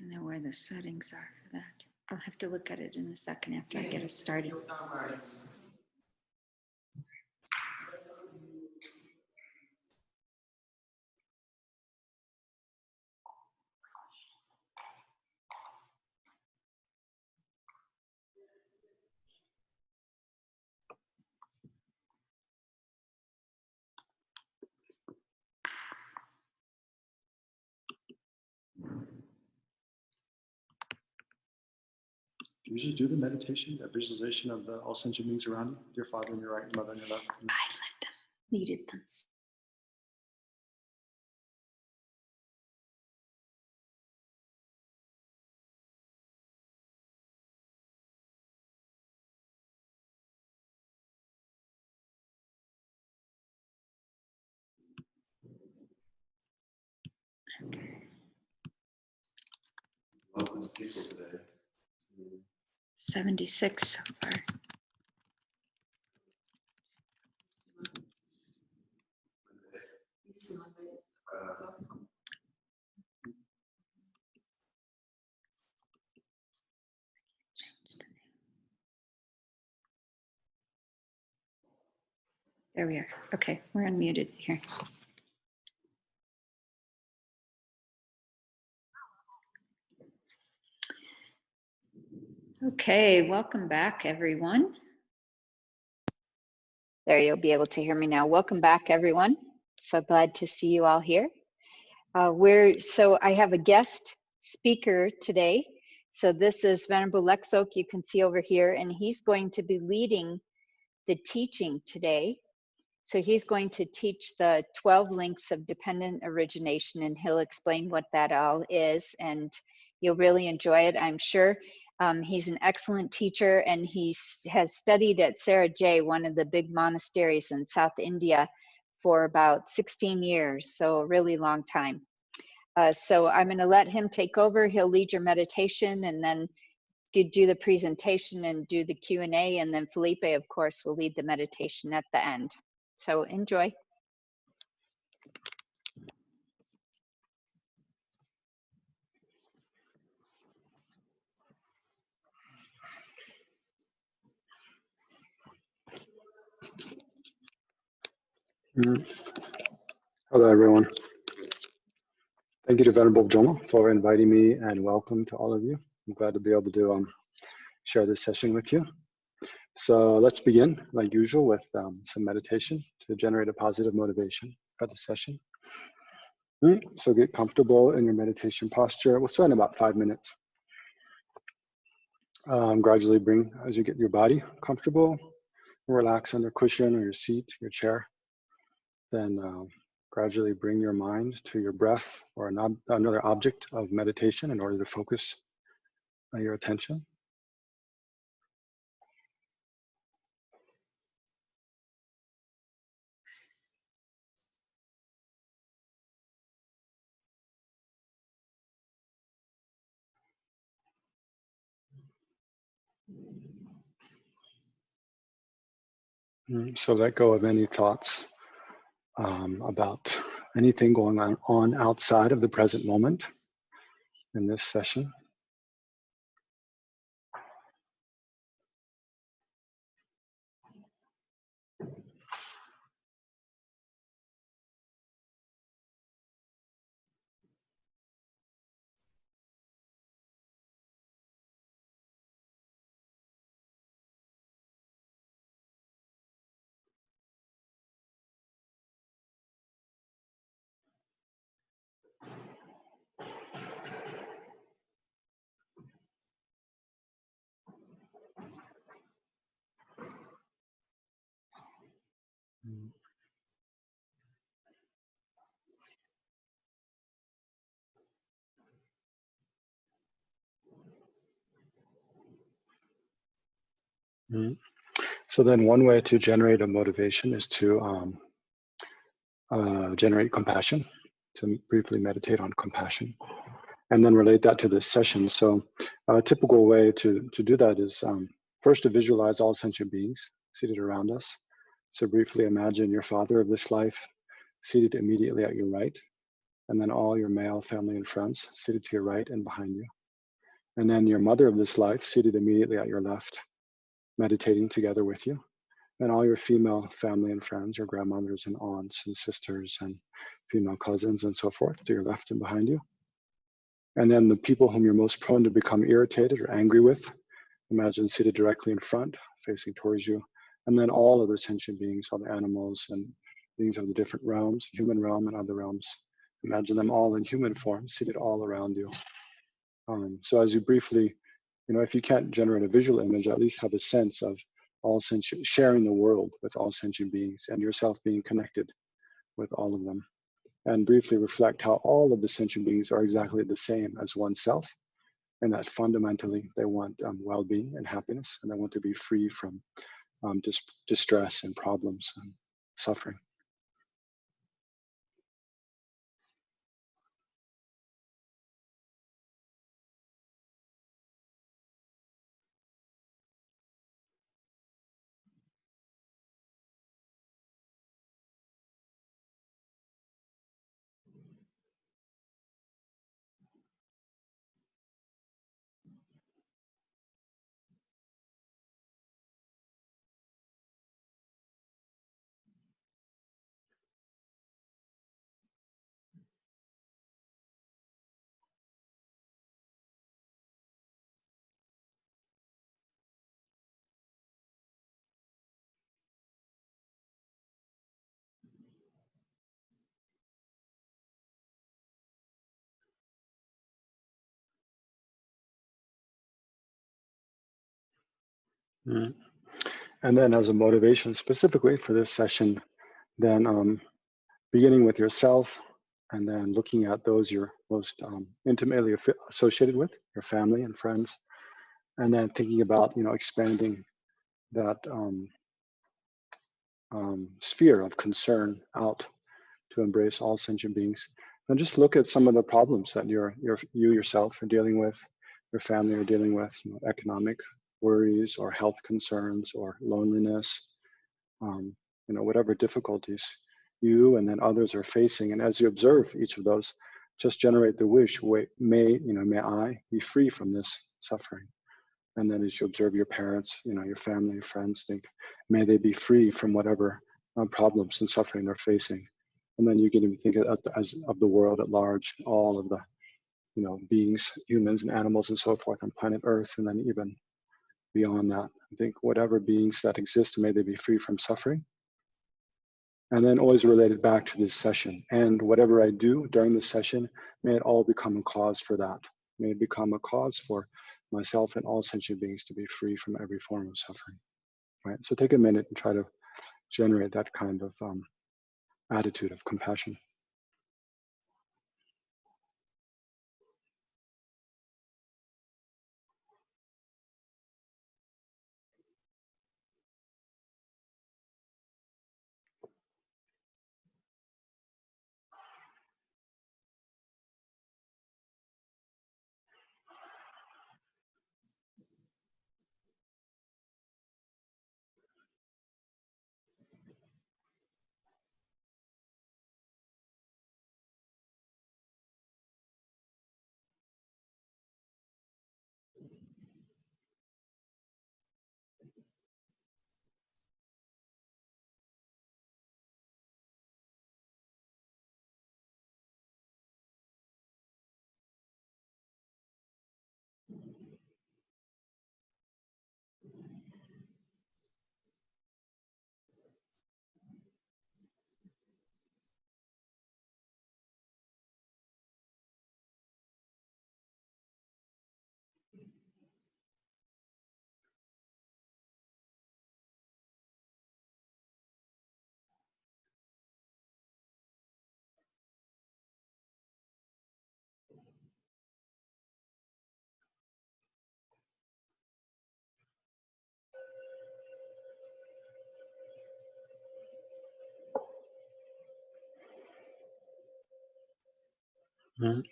don't know where the settings are for that. I'll have to look at it in a second after I get us started. Do you usually do the meditation, that visualization of the all sentient beings around you, your father on your right, your mother on your left? I let them lead it themselves. Okay. Well, people today. 76 so far. There we are. Okay, we're unmuted here. Okay, welcome back, everyone. There, you'll be able to hear me now. Welcome back, everyone. So glad to see you all here. So I have a guest speaker today. So this is Venerable Lexok, you can see over here, and he's going to be leading the teaching today. So he's going to teach the 12 links of dependent origination, and he'll explain what that all is, and you'll really enjoy it, I'm sure. He's an excellent teacher, and he has studied at Sarajay, one of the big monasteries in South India, for about 16 years, so a really long time. So I'm going to let him take over. He'll lead your meditation, and then you do the presentation and do the Q&A, and then Felipe, of course, will lead the meditation at the end. So enjoy. Hello, everyone. Thank you to Venerable Drolma for inviting me, and welcome to all of you. I'm glad to be able to share this session with you. So let's begin, like usual, with some meditation to generate a positive motivation for the session. So get comfortable in your meditation posture. We'll start in about 5 minutes. Gradually bring, as you get your body comfortable, relax on your cushion or your seat, your chair. Then gradually bring your mind to your breath or another object of meditation in order to focus your attention. So let go of any thoughts about anything going on outside of the present moment in this session. So then one way to generate a motivation is to generate compassion, to briefly meditate on compassion, and then relate that to this session. So a typical way to do that is first to visualize all sentient beings seated around us. So briefly imagine your father of this life seated immediately at your right, and then all your male family and friends seated to your right and behind you. And then your mother of this life seated immediately at your left, meditating together with you. And all your female family and friends, your grandmothers and aunts and sisters and female cousins and so forth to your left and behind you. And then the people whom you're most prone to become irritated or angry with, imagine seated directly in front, facing towards you. And then all other sentient beings, all the animals and beings of the different realms, human realm and other realms. Imagine them all in human form, seated all around you. So as you briefly, if you can't generate a visual image, at least have a sense of all sentient, sharing the world with all sentient beings and yourself being connected with all of them. And briefly reflect how all of the sentient beings are exactly the same as oneself, and that fundamentally they want well-being and happiness, and they want to be free from distress and problems and suffering. Mm. And then as a motivation specifically for this session, then beginning with yourself and then looking at those you're most intimately associated with, your family and friends, and then thinking about, expanding that sphere of concern out to embrace all sentient beings. And just look at some of the problems that you yourself are dealing with, your family are dealing with, economic worries or health concerns or loneliness, whatever difficulties you and then others are facing. And as you observe each of those, just generate the wish, may I be free from this suffering. And then as you observe your parents, your family, your friends, think, may they be free from whatever problems and suffering they're facing. And then you get to think as of the world at large, all of the, beings, humans and animals and so forth on planet Earth, and then even beyond that. I think whatever beings that exist, may they be free from suffering. And then always related back to this session. And whatever I do during this session, may it all become a cause for that. May it become a cause for myself and all sentient beings to be free from every form of suffering. Right? So take a minute and try to generate that kind of attitude of compassion.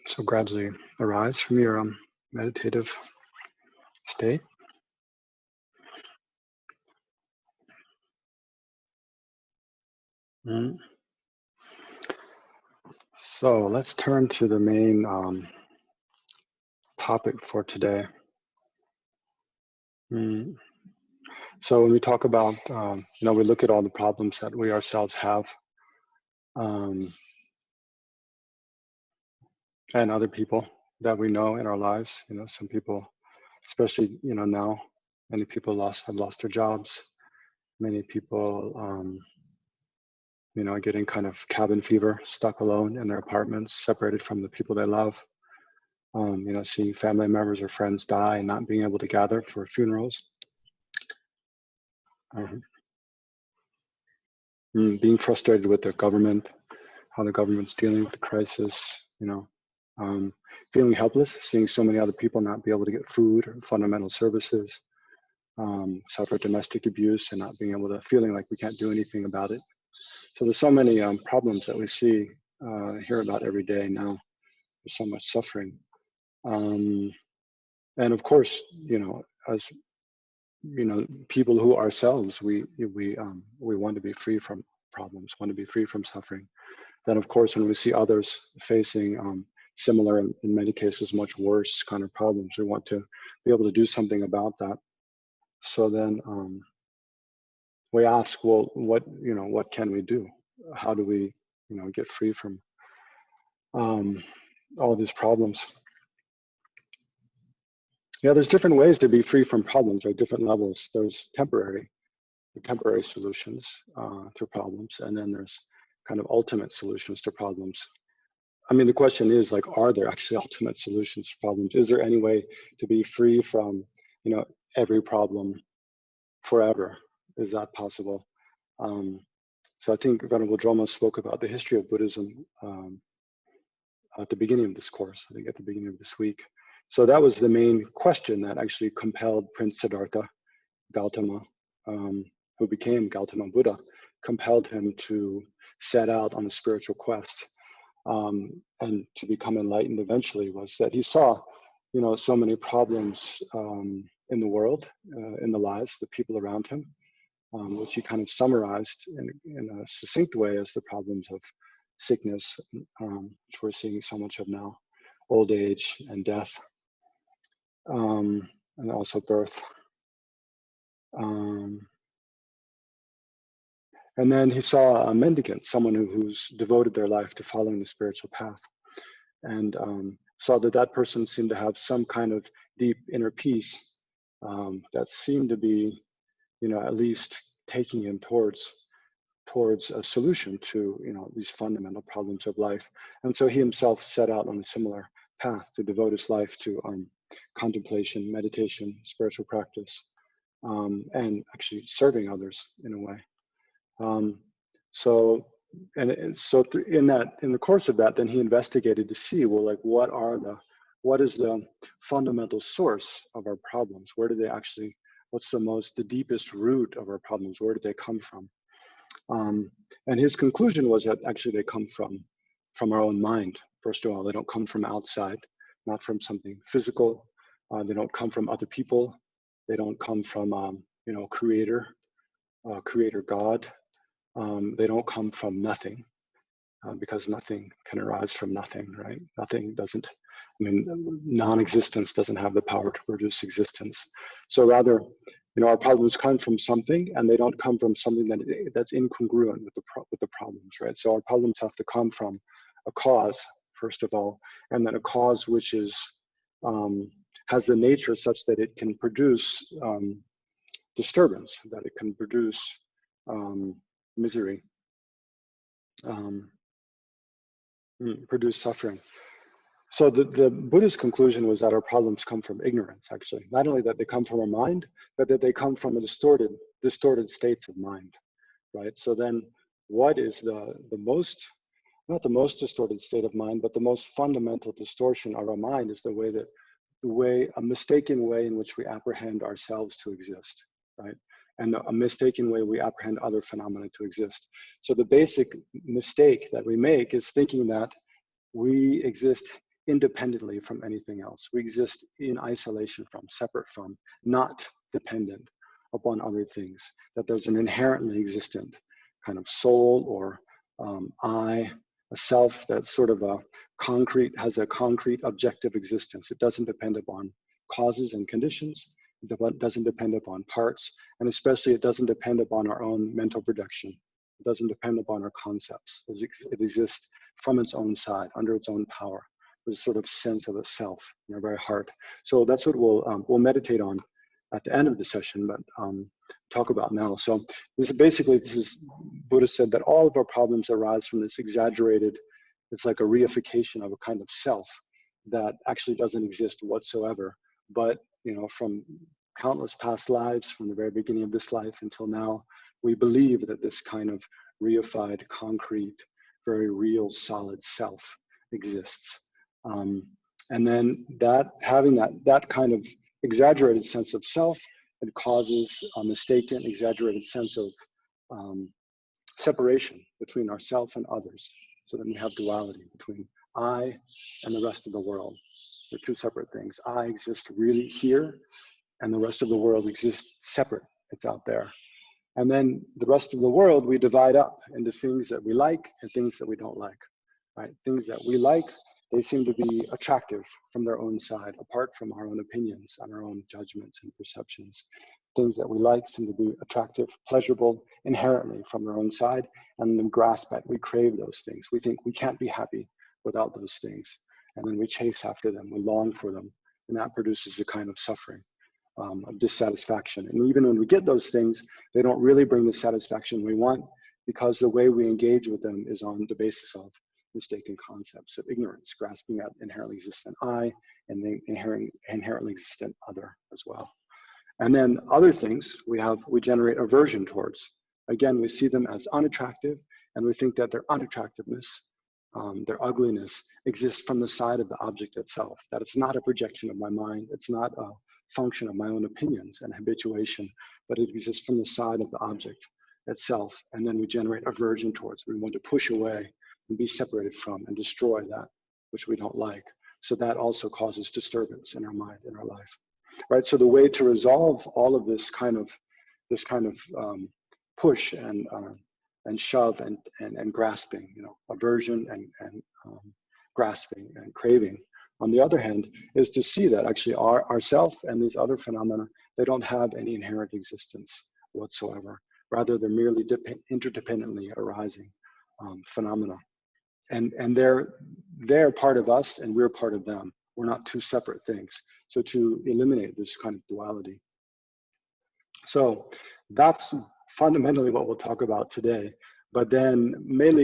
So gradually arise from your meditative state. So let's turn to the main topic for today. So when we talk about, we look at all the problems that we ourselves have, and other people that we know in our lives. Some people, especially now, many people have lost their jobs. Many people, are getting kind of cabin fever, stuck alone in their apartments, separated from the people they love. Seeing family members or friends die and not being able to gather for funerals. Being frustrated with the government, how the government's dealing with the crisis, feeling helpless, seeing so many other people not be able to get food or fundamental services, suffer domestic abuse and not being able to, feeling like we can't do anything about it. So there's so many problems that we see, hear about every day now. There's so much suffering. And of course, as people who ourselves, we want to be free from problems, want to be free from suffering. Then of course, when we see others facing similar, in many cases, much worse kind of problems, we want to be able to do something about that. So then we ask, well, what can we do? How do we, get free from all these problems? Yeah, there's different ways to be free from problems, right? Different levels. There's temporary solutions to problems, and then there's kind of ultimate solutions to problems. I mean, the question is, like, are there actually ultimate solutions to problems? Is there any way to be free from, every problem forever? Is that possible? So I think Venerable Drolma spoke about the history of Buddhism at the beginning of this course, I think at the beginning of this week. So that was the main question that actually compelled Prince Siddhartha Gautama, who became Gautama Buddha, compelled him to set out on a spiritual quest and to become enlightened eventually, was that he saw, so many problems in the world, in the lives, the people around him, which he kind of summarized in a succinct way as the problems of sickness, which we're seeing so much of now, old age and death, and also birth. And then he saw a mendicant, someone who's devoted their life to following the spiritual path, and saw that person seemed to have some kind of deep inner peace that seemed to be, at least taking him towards a solution to, these fundamental problems of life. And so he himself set out on a similar path to devote his life to contemplation, meditation, spiritual practice, and actually serving others in a way. So in the course of that, then he investigated to see, well, like, what is the fundamental source of our problems? Where do they actually, what's the deepest root of our problems? Where do they come from? And his conclusion was that actually they come from our own mind. First of all, they don't come from outside, not from something physical. They don't come from other people. They don't come from, creator God. They don't come from nothing, because nothing can arise from nothing, right? Nothing doesn't, non-existence doesn't have the power to produce existence. So rather, our problems come from something, and they don't come from something that's incongruent with the problems, right? So our problems have to come from a cause, first of all, and then a cause which is has the nature such that it can produce disturbance, that it can produce misery, produce suffering. So the Buddhist conclusion was that our problems come from ignorance, actually. Not only that they come from our mind, but that they come from a distorted states of mind, right? So then what is the most, not the most distorted state of mind, but the most fundamental distortion of our mind is a mistaken way in which we apprehend ourselves to exist, right? And a mistaken way we apprehend other phenomena to exist. So the basic mistake that we make is thinking that we exist independently from anything else. We exist in isolation from, separate from, not dependent upon other things, that there's an inherently existent kind of soul or I a self that's sort of a concrete, has a concrete objective existence. It doesn't depend upon causes and conditions. It doesn't depend upon parts, and especially it doesn't depend upon our own mental production. It doesn't depend upon our concepts. It exists from its own side, under its own power. There's a sort of sense of a self in our very heart. So that's what we'll meditate on at the end of the session, but talk about now. So this is Buddha said that all of our problems arise from this exaggerated, it's like a reification of a kind of self that actually doesn't exist whatsoever. But from countless past lives, from the very beginning of this life until now, we believe that this kind of reified, concrete, very real, solid self exists. And then having that kind of exaggerated sense of self, it causes a mistaken, exaggerated sense of separation between ourself and others. So then we have duality between I and the rest of the world. They're two separate things. I exist really here, and the rest of the world exists separate. It's out there. And then the rest of the world, we divide up into things that we like and things that we don't like, right? Things that we like, they seem to be attractive from their own side, apart from our own opinions and our own judgments and perceptions. Things that we like seem to be attractive, pleasurable, inherently from their own side, and then grasp at, we crave those things. We think we can't be happy without those things. And then we chase after them, we long for them, and that produces a kind of suffering, of dissatisfaction. And even when we get those things, they don't really bring the satisfaction we want, because the way we engage with them is on the basis of mistaken concepts of ignorance, grasping at inherently existent I and the inherently existent other as well. And then other things we generate aversion towards. Again, we see them as unattractive, and we think that their unattractiveness, their ugliness, exists from the side of the object itself, that it's not a projection of my mind, it's not a function of my own opinions and habituation, but it exists from the side of the object itself. And then we generate aversion towards. We want to push away and be separated from and destroy that which we don't like. So that also causes disturbance in our mind, in our life, right? So the way to resolve all of this kind of push and shove and grasping, aversion and grasping and craving, on the other hand, is to see that actually ourself and these other phenomena, they don't have any inherent existence whatsoever. Rather, they're merely interdependently arising phenomena. And they're part of us and we're part of them. We're not two separate things. So to eliminate this kind of duality. So that's fundamentally what we'll talk about today. But then we'll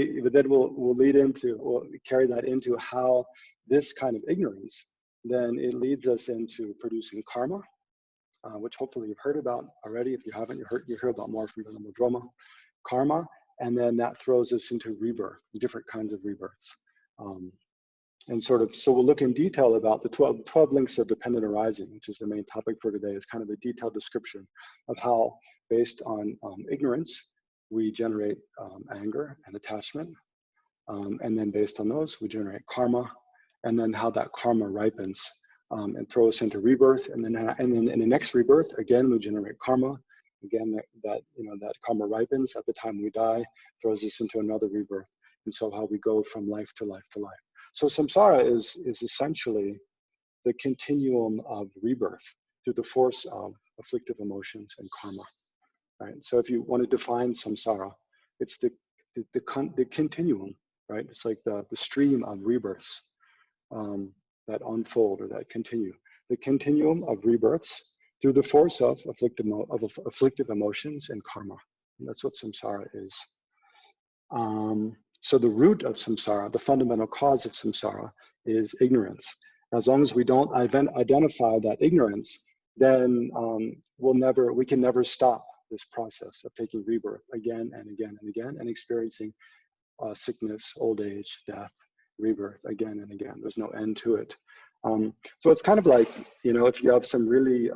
carry that into how this kind of ignorance, then it leads us into producing karma, which hopefully you've heard about already. If you haven't, you hear about more from Venerable Drolma, karma, and then that throws us into rebirth, different kinds of rebirths. So we'll look in detail about the 12 links of dependent arising, which is the main topic for today, is kind of a detailed description of how, based on ignorance, we generate anger and attachment. And then based on those, we generate karma, and then how that karma ripens and throw us into rebirth. And then in the next rebirth, again, we generate karma. Again, that karma ripens at the time we die, throws us into another rebirth. And so how we go from life to life to life. So samsara is essentially the continuum of rebirth through the force of afflictive emotions and karma. Right? So if you want to define samsara, it's the continuum, right? It's like the stream of rebirths that unfold or that continue. The continuum of rebirths through the force of afflictive emotions and karma. And that's what samsara is. So the root of samsara, the fundamental cause of samsara, is ignorance. As long as we don't identify that ignorance, then we can never stop this process of taking rebirth again and again and again and experiencing sickness, old age, death, rebirth again and again. There's no end to it. So it's kind of like, if you have some really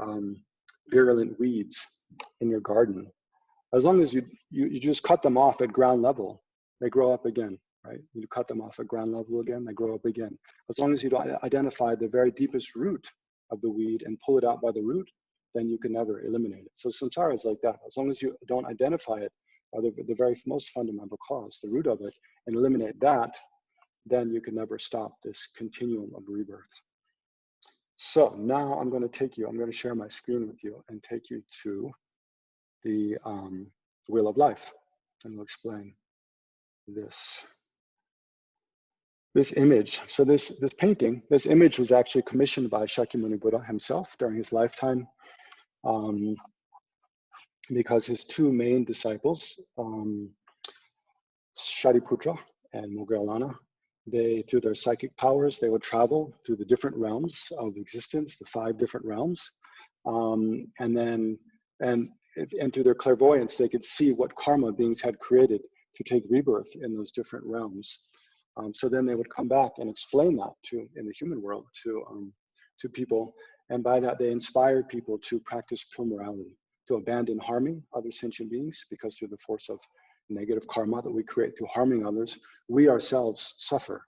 virulent weeds in your garden, as long as you just cut them off at ground level, they grow up again, right? You cut them off at ground level again, they grow up again. As long as you don't identify the very deepest root of the weed and pull it out by the root, then you can never eliminate it. So samsara is like that. As long as you don't identify it by the very most fundamental cause, the root of it, and eliminate that, then you can never stop this continuum of rebirth. So now I'm going to share my screen with you and take you to the Wheel of Life, and we'll explain this image. So this painting, this image was actually commissioned by Shakyamuni Buddha himself during his lifetime, because his two main disciples, Shariputra and Moggallana, they, through their psychic powers, they would travel through the different realms of existence, the 5 different realms, and through their clairvoyance, they could see what karma beings had created to take rebirth in those different realms. So then they would come back and explain that in the human world to people, and by that they inspired people to practice pure morality, to abandon harming other sentient beings, because through the force of negative karma that we create through harming others, we ourselves suffer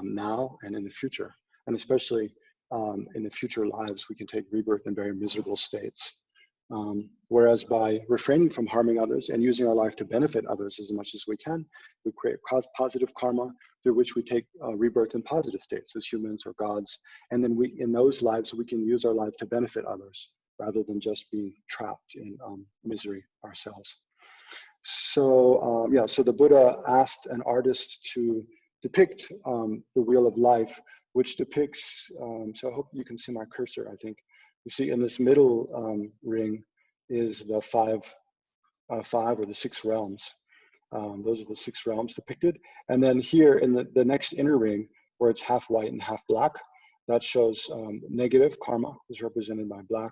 now and in the future, and especially in the future lives, we can take rebirth in very miserable states. Whereas by refraining from harming others and using our life to benefit others as much as we can, we create positive karma through which we take rebirth in positive states as humans or gods. And then in those lives, we can use our life to benefit others rather than just being trapped in misery ourselves. So so the Buddha asked an artist to depict the Wheel of Life, which depicts, so I hope you can see my cursor, I think. You see in this middle ring is the five or the 6 realms. Those are the 6 realms depicted. And then here in the next inner ring, where it's half white and half black, that shows negative karma is represented by black,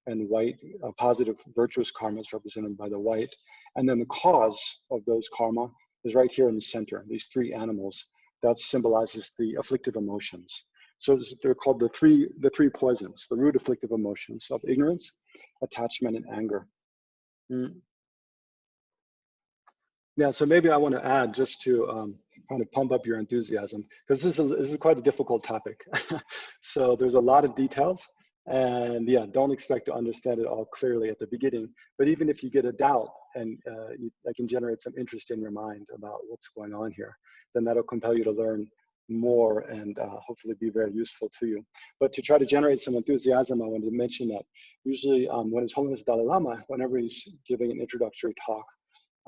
and white, positive virtuous karma is represented by the white. And then the cause of those karma is right here in the center, these 3 animals. That symbolizes the afflictive emotions. So they're called the three poisons, the root afflictive emotions of ignorance, attachment, and anger. Yeah, so maybe I want to add, just to kind of pump up your enthusiasm, because this is quite a difficult topic. So there's a lot of details, and yeah, don't expect to understand it all clearly at the beginning. But even if you get a doubt, and I can generate some interest in your mind about what's going on here, then that'll compel you to learn more and hopefully be very useful to you. But to try to generate some enthusiasm, I wanted to mention that usually when His Holiness Dalai Lama, whenever he's giving an introductory talk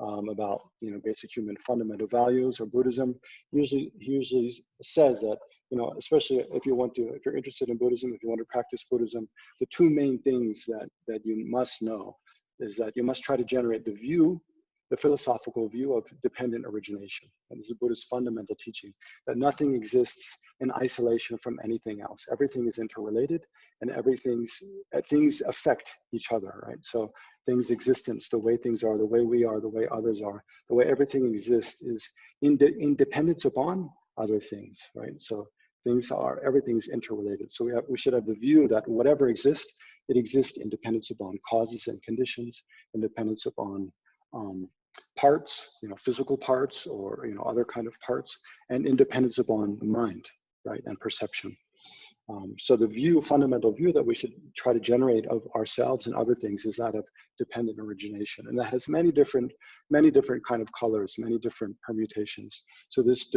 about basic human fundamental values or Buddhism, he usually says that especially if you're interested in Buddhism, if you want to practice Buddhism, the 2 main things that you must know is that you must try to generate the philosophical view of dependent origination. And this is Buddha's fundamental teaching, that nothing exists in isolation from anything else. Everything is interrelated, and things affect each other, right? So things' existence, the way things are, the way we are, the way others are, the way everything exists is in dependence upon other things, right? So everything's interrelated. So we should have the view that whatever exists, it exists in dependence upon causes and conditions, in dependence upon parts, physical parts or other kind of parts, and independence upon the mind, right, and perception. So the fundamental view that we should try to generate of ourselves and other things is that of dependent origination, and that has many different kind of colors, many different permutations. So this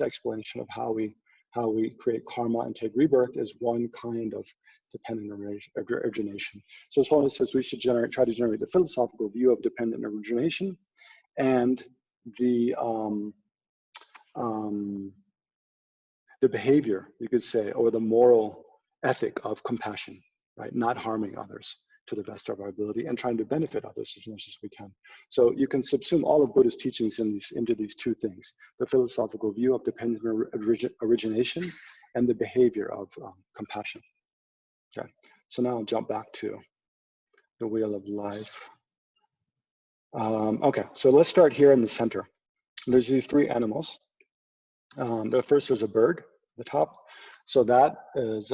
explanation of how we create karma and take rebirth is one kind of dependent origination. So as Holiness says, we should try to generate the philosophical view of dependent origination and the behavior, you could say, or the moral ethic of compassion, right? Not harming others to the best of our ability and trying to benefit others as much as we can. So you can subsume all of Buddha's teachings into these 2 things: the philosophical view of dependent origination and the behavior of compassion. Okay, so now I'll jump back to the Wheel of Life. Okay, so let's start here in the center. There's these 3 animals. The first is a bird, the top. So that is,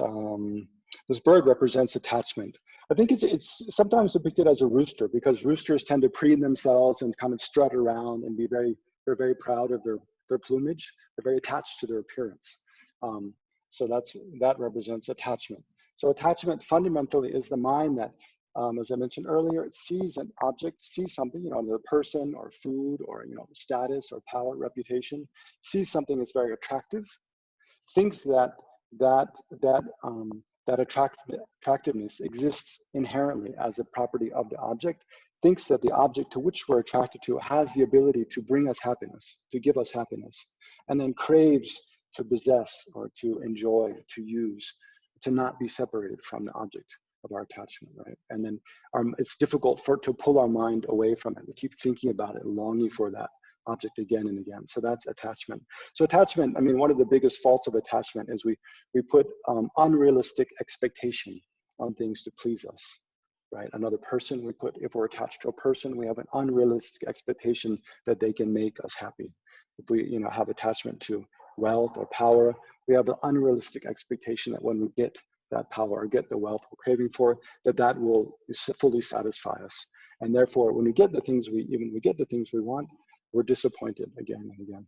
this bird represents attachment. I think it's sometimes depicted as a rooster, because roosters tend to preen themselves and kind of strut around and they're very proud of their plumage. They're very attached to their appearance. So that represents attachment. So attachment fundamentally is the mind that As I mentioned earlier, it sees an object, sees something, you know, another person or food or, you know, status or power, reputation, sees something that's very attractive, thinks that attractiveness exists inherently as a property of the object, thinks that the object to which we're attracted to has the ability to bring us happiness, to give us happiness, and then craves to possess or to enjoy, to use, to not be separated from the object of our attachment, right? And then it's difficult to pull our mind away from it. We keep thinking about it, longing for that object again and again. So that's attachment. So attachment, I mean, one of the biggest faults of attachment is we put unrealistic expectation on things to please us, right? Another person, if we're attached to a person, we have an unrealistic expectation that they can make us happy. If we, you know, have attachment to wealth or power, we have an unrealistic expectation that when we get that power or get the wealth we're craving for, that will fully satisfy us. And therefore, when we get the things we want, we're disappointed again and again.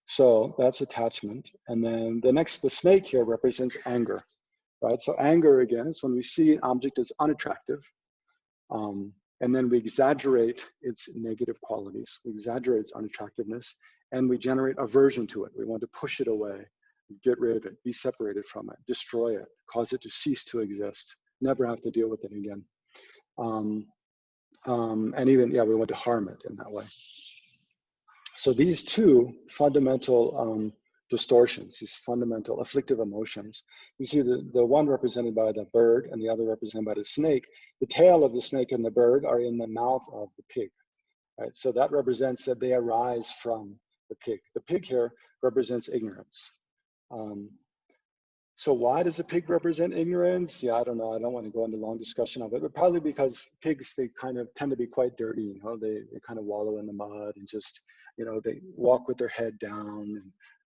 So that's attachment. And then the snake here represents anger, right? So anger, again, is when we see an object as unattractive, and then we exaggerate its negative qualities. We exaggerate its unattractiveness, and we generate aversion to it. We want to push it away, get rid of it, be separated from it, destroy it, cause it to cease to exist, never have to deal with it again. And even, we want to harm it in that way. So these two fundamental distortions, these fundamental afflictive emotions, you see the one represented by the bird and the other represented by the snake. The tail of the snake and the bird are in the mouth of the pig, right? So that represents that they arise from the pig. The pig here represents ignorance. So why does the pig represent ignorance? Yeah, I don't know. I don't want to go into a long discussion of it, but probably because pigs, they kind of tend to be quite dirty. You know, they kind of wallow in the mud and just, you know, they walk with their head down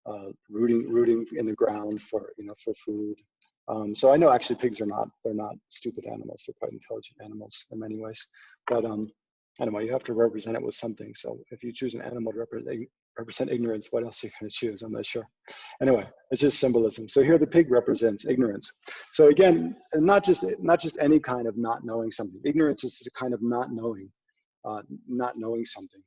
and rooting in the ground for, you know, for food. So I know actually pigs they're not stupid animals. They're quite intelligent animals in many ways. But anyway, you have to represent it with something. So if you choose an animal to represent ignorance, what else are you going to choose? I'm not sure. Anyway, it's just symbolism. So here the pig represents ignorance. So again, not just any kind of not knowing something. Ignorance is a kind of not knowing something.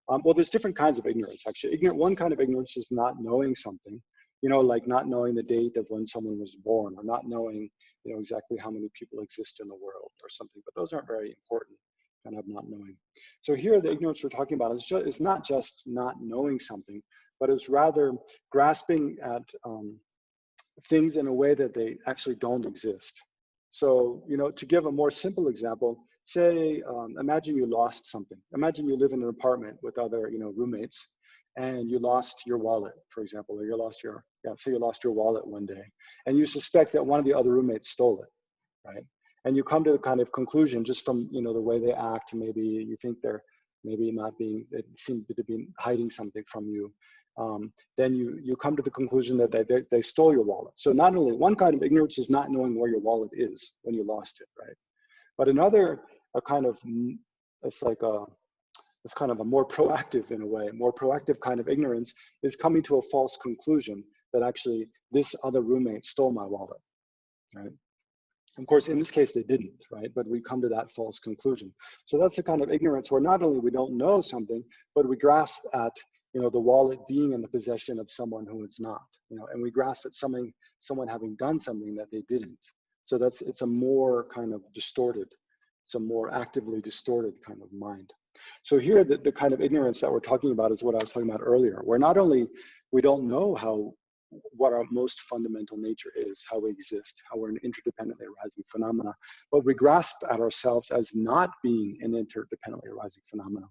Well, there's different kinds of ignorance, actually. One kind of ignorance is not knowing something, you know, like not knowing the date of when someone was born, or not knowing, you know, exactly how many people exist in the world or something. But those aren't very important, kind of not knowing. So here the ignorance we're talking about is not just not knowing something, but it's rather grasping at things in a way that they actually don't exist. So, you know, to give a more simple example, say, imagine you lost something. Imagine you live in an apartment with other, you know, roommates, and you lost your wallet, for example, or say you lost your wallet one day, and you suspect that one of the other roommates stole it, right? And you come to the kind of conclusion just from, you know, the way they act, maybe you think they're maybe they seem to be hiding something from you. Then you come to the conclusion that they stole your wallet. So not only one kind of ignorance is not knowing where your wallet is when you lost it, right? But another, it's kind of a more proactive, in a way, more proactive kind of ignorance is coming to a false conclusion that actually this other roommate stole my wallet, right? Of course, in this case, they didn't, right? But we come to that false conclusion. So that's the kind of ignorance where not only we don't know something, but we grasp at, you know, the wallet being in the possession of someone who it's not, you know, and we grasp at someone having done something that they didn't. So it's a more kind of distorted, it's a more actively distorted kind of mind. So here, the kind of ignorance that we're talking about is what I was talking about earlier, where not only we don't know what our most fundamental nature is, how we exist, how we're an interdependently arising phenomena, but we grasp at ourselves as not being an interdependently arising phenomena.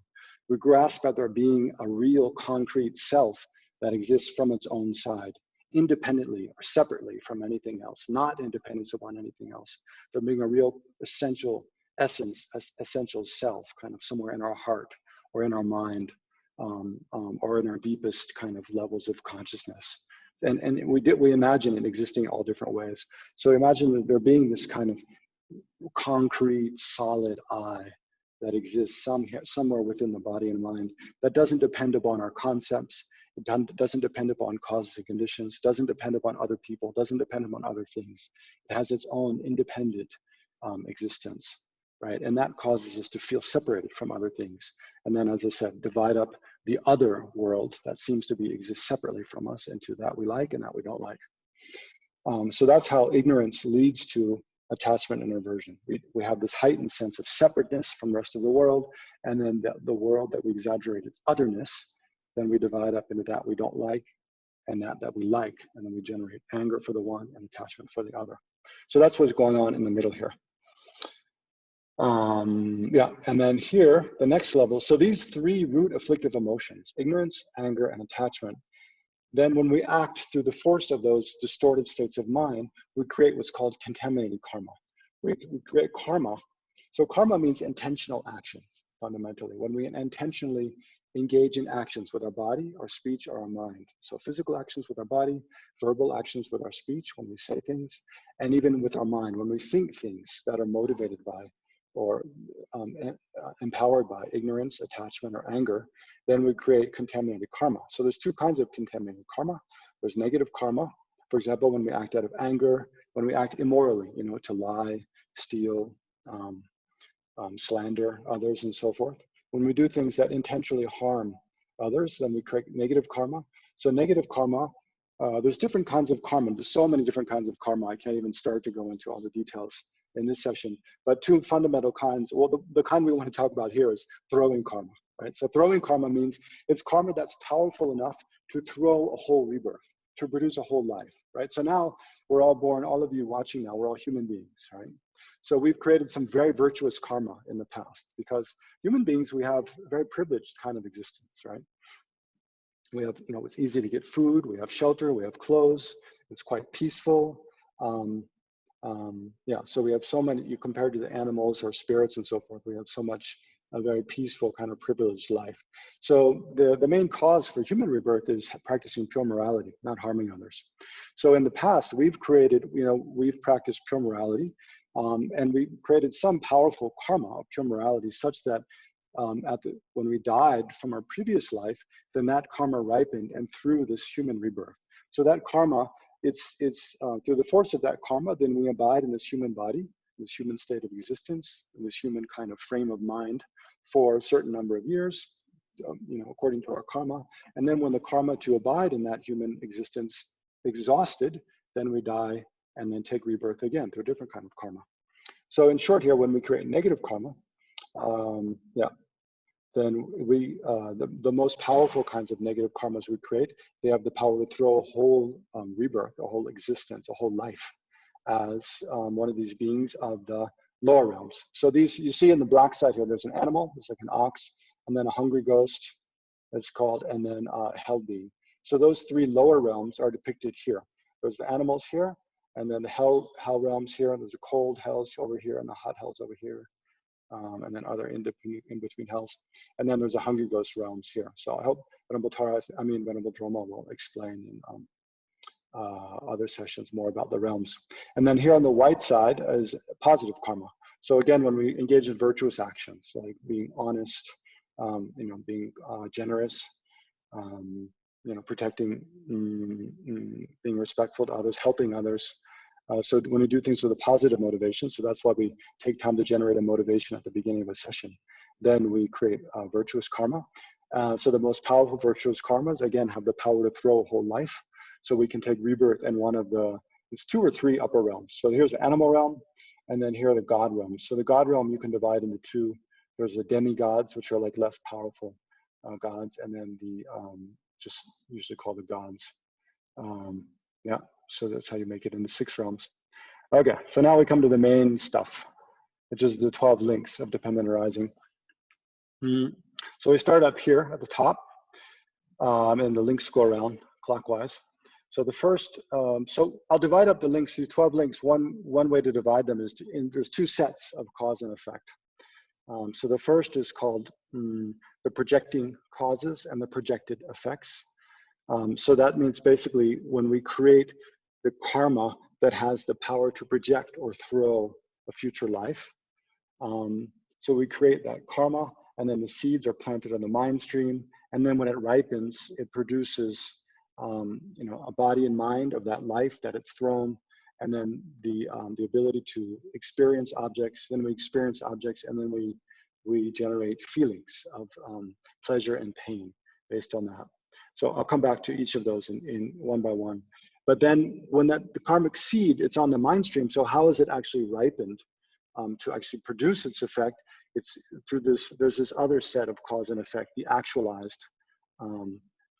We grasp at there being a real concrete self that exists from its own side, independently or separately from anything else, not independent upon anything else. There being a real essential essence, essential self, kind of somewhere in our heart or in our mind, or in our deepest kind of levels of consciousness. And we imagine it existing in all different ways. So imagine that there being this kind of concrete, solid I that exists somewhere within the body and mind that doesn't depend upon our concepts, it doesn't depend upon causes and conditions, doesn't depend upon other people, doesn't depend upon other things. It has its own independent existence. right? And that causes us to feel separated from other things. And then, as I said, divide up the other world that seems to be exist separately from us into that we like and that we don't like. So that's how ignorance leads to attachment and aversion. We have this heightened sense of separateness from the rest of the world, and then the world that we exaggerate as otherness, then we divide up into that we don't like and that we like, and then we generate anger for the one and attachment for the other. So that's what's going on in the middle here. Yeah, and then here, the next level, so these three root afflictive emotions, ignorance, anger, and attachment, then when we act through the force of those distorted states of mind, we create what's called contaminated karma. We create karma. So karma means intentional action, fundamentally. When we intentionally engage in actions with our body, our speech, or our mind. So physical actions with our body, verbal actions with our speech when we say things, and even with our mind, when we think things that are motivated by or empowered by ignorance, attachment, or anger, then we create contaminated karma. So there's two kinds of contaminated karma. There's negative karma, for example, when we act out of anger, when we act immorally, to lie, steal, slander others, and so forth. When we do things that intentionally harm others, then we create negative karma. So negative karma, there's different kinds of karma. There's so many different kinds of karma. I can't even start to go into all the details in this session, but two fundamental kinds. Well, the kind we want to talk about here is throwing karma, right? So throwing karma means it's karma that's powerful enough to throw a whole rebirth, to produce a whole life, right? So now we're all born, all of you watching now, we're all human beings, right? So we've created some very virtuous karma in the past because human beings, we have a very privileged kind of existence, right? We have, it's easy to get food, we have shelter, we have clothes, it's quite peaceful. Yeah, so we have so many, you compared to the animals or spirits and so forth, we have so much, a very peaceful kind of privileged life. So the main cause for human rebirth is practicing pure morality, not harming others. So in the past, we've created, we've practiced pure morality, and we created some powerful karma of pure morality such that when we died from our previous life, then that karma ripened and through this human rebirth. So that karma, it's through the force of that karma, then we abide in this human body, this human state of existence, in this human kind of frame of mind for a certain number of years, according to our karma. And then when the karma to abide in that human existence exhausted, then we die and then take rebirth again through a different kind of karma. So in short here, when we create negative karma, then we, the most powerful kinds of negative karmas we create, they have the power to throw a whole rebirth, a whole existence, a whole life as one of these beings of the lower realms. So these, you see in the black side here, there's an animal, there's like an ox, and then a hungry ghost, it's called, and then a hell being. So those three lower realms are depicted here. There's the animals here, and then the hell realms here, and there's the cold hells over here, and the hot hells over here. And then other in between hells. And then there's a hungry ghost realms here. So I hope Venerable Drolma will explain in other sessions more about the realms. And then here on the white side is positive karma. So again, when we engage in virtuous actions, like being honest, being generous, protecting, being respectful to others, helping others. So when we do things with a positive motivation, so that's why we take time to generate a motivation at the beginning of a session, then we create virtuous karma. So the most powerful virtuous karmas, again, have the power to throw a whole life. So we can take rebirth in one of it's 2 or 3 upper realms. So here's the animal realm, and then here are the God realms. So the God realm you can divide into 2. There's the demigods, which are like less powerful gods, and then the just usually called the gods. Yeah. So that's how you make it into 6 realms. Okay, so now we come to the main stuff, which is the 12 links of dependent arising. So we start up here at the top, and the links go around clockwise. So the first, so I'll divide up the links, these 12 links. One way to divide them is there's 2 sets of cause and effect. So the first is called the projecting causes and the projected effects. So that means basically when we create the karma that has the power to project or throw a future life. So we create that karma, and then the seeds are planted on the mind stream. And then when it ripens, it produces, a body and mind of that life that it's thrown. and then the ability to experience objects. Then we experience objects, and then we generate feelings of pleasure and pain based on that. So I'll come back to each of those in one by one. But then when the karmic seed, it's on the mind stream, so how is it actually ripened to actually produce its effect? It's through there's this other set of cause and effect, the actualized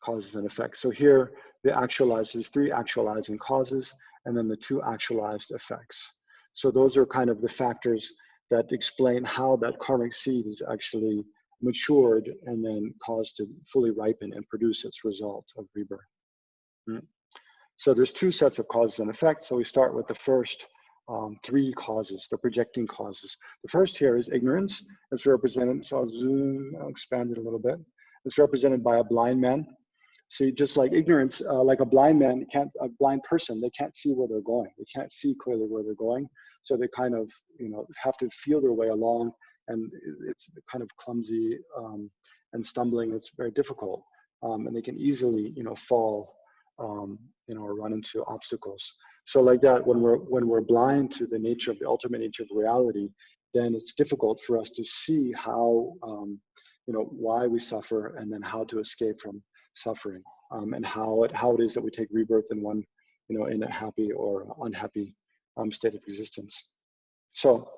causes and effects. So here, there's 3 actualizing causes, and then the 2 actualized effects. So those are kind of the factors that explain how that karmic seed is actually matured and then caused to fully ripen and produce its result of rebirth. So there's 2 sets of causes and effects. So we start with the first 3 causes, the projecting causes. The first here is ignorance. It's represented, so I'll expand it a little bit. It's represented by a blind man. See, just like ignorance, like a blind man, a blind person, they can't see where they're going. They can't see clearly where they're going. So they kind of, have to feel their way along, and it's kind of clumsy and stumbling. It's very difficult, and they can easily, fall, or run into obstacles. So like that, when we're blind to the nature of the ultimate nature of reality, then it's difficult for us to see how, why we suffer, and then how to escape from suffering, and how it is that we take rebirth in one, in a happy or unhappy state of existence. So,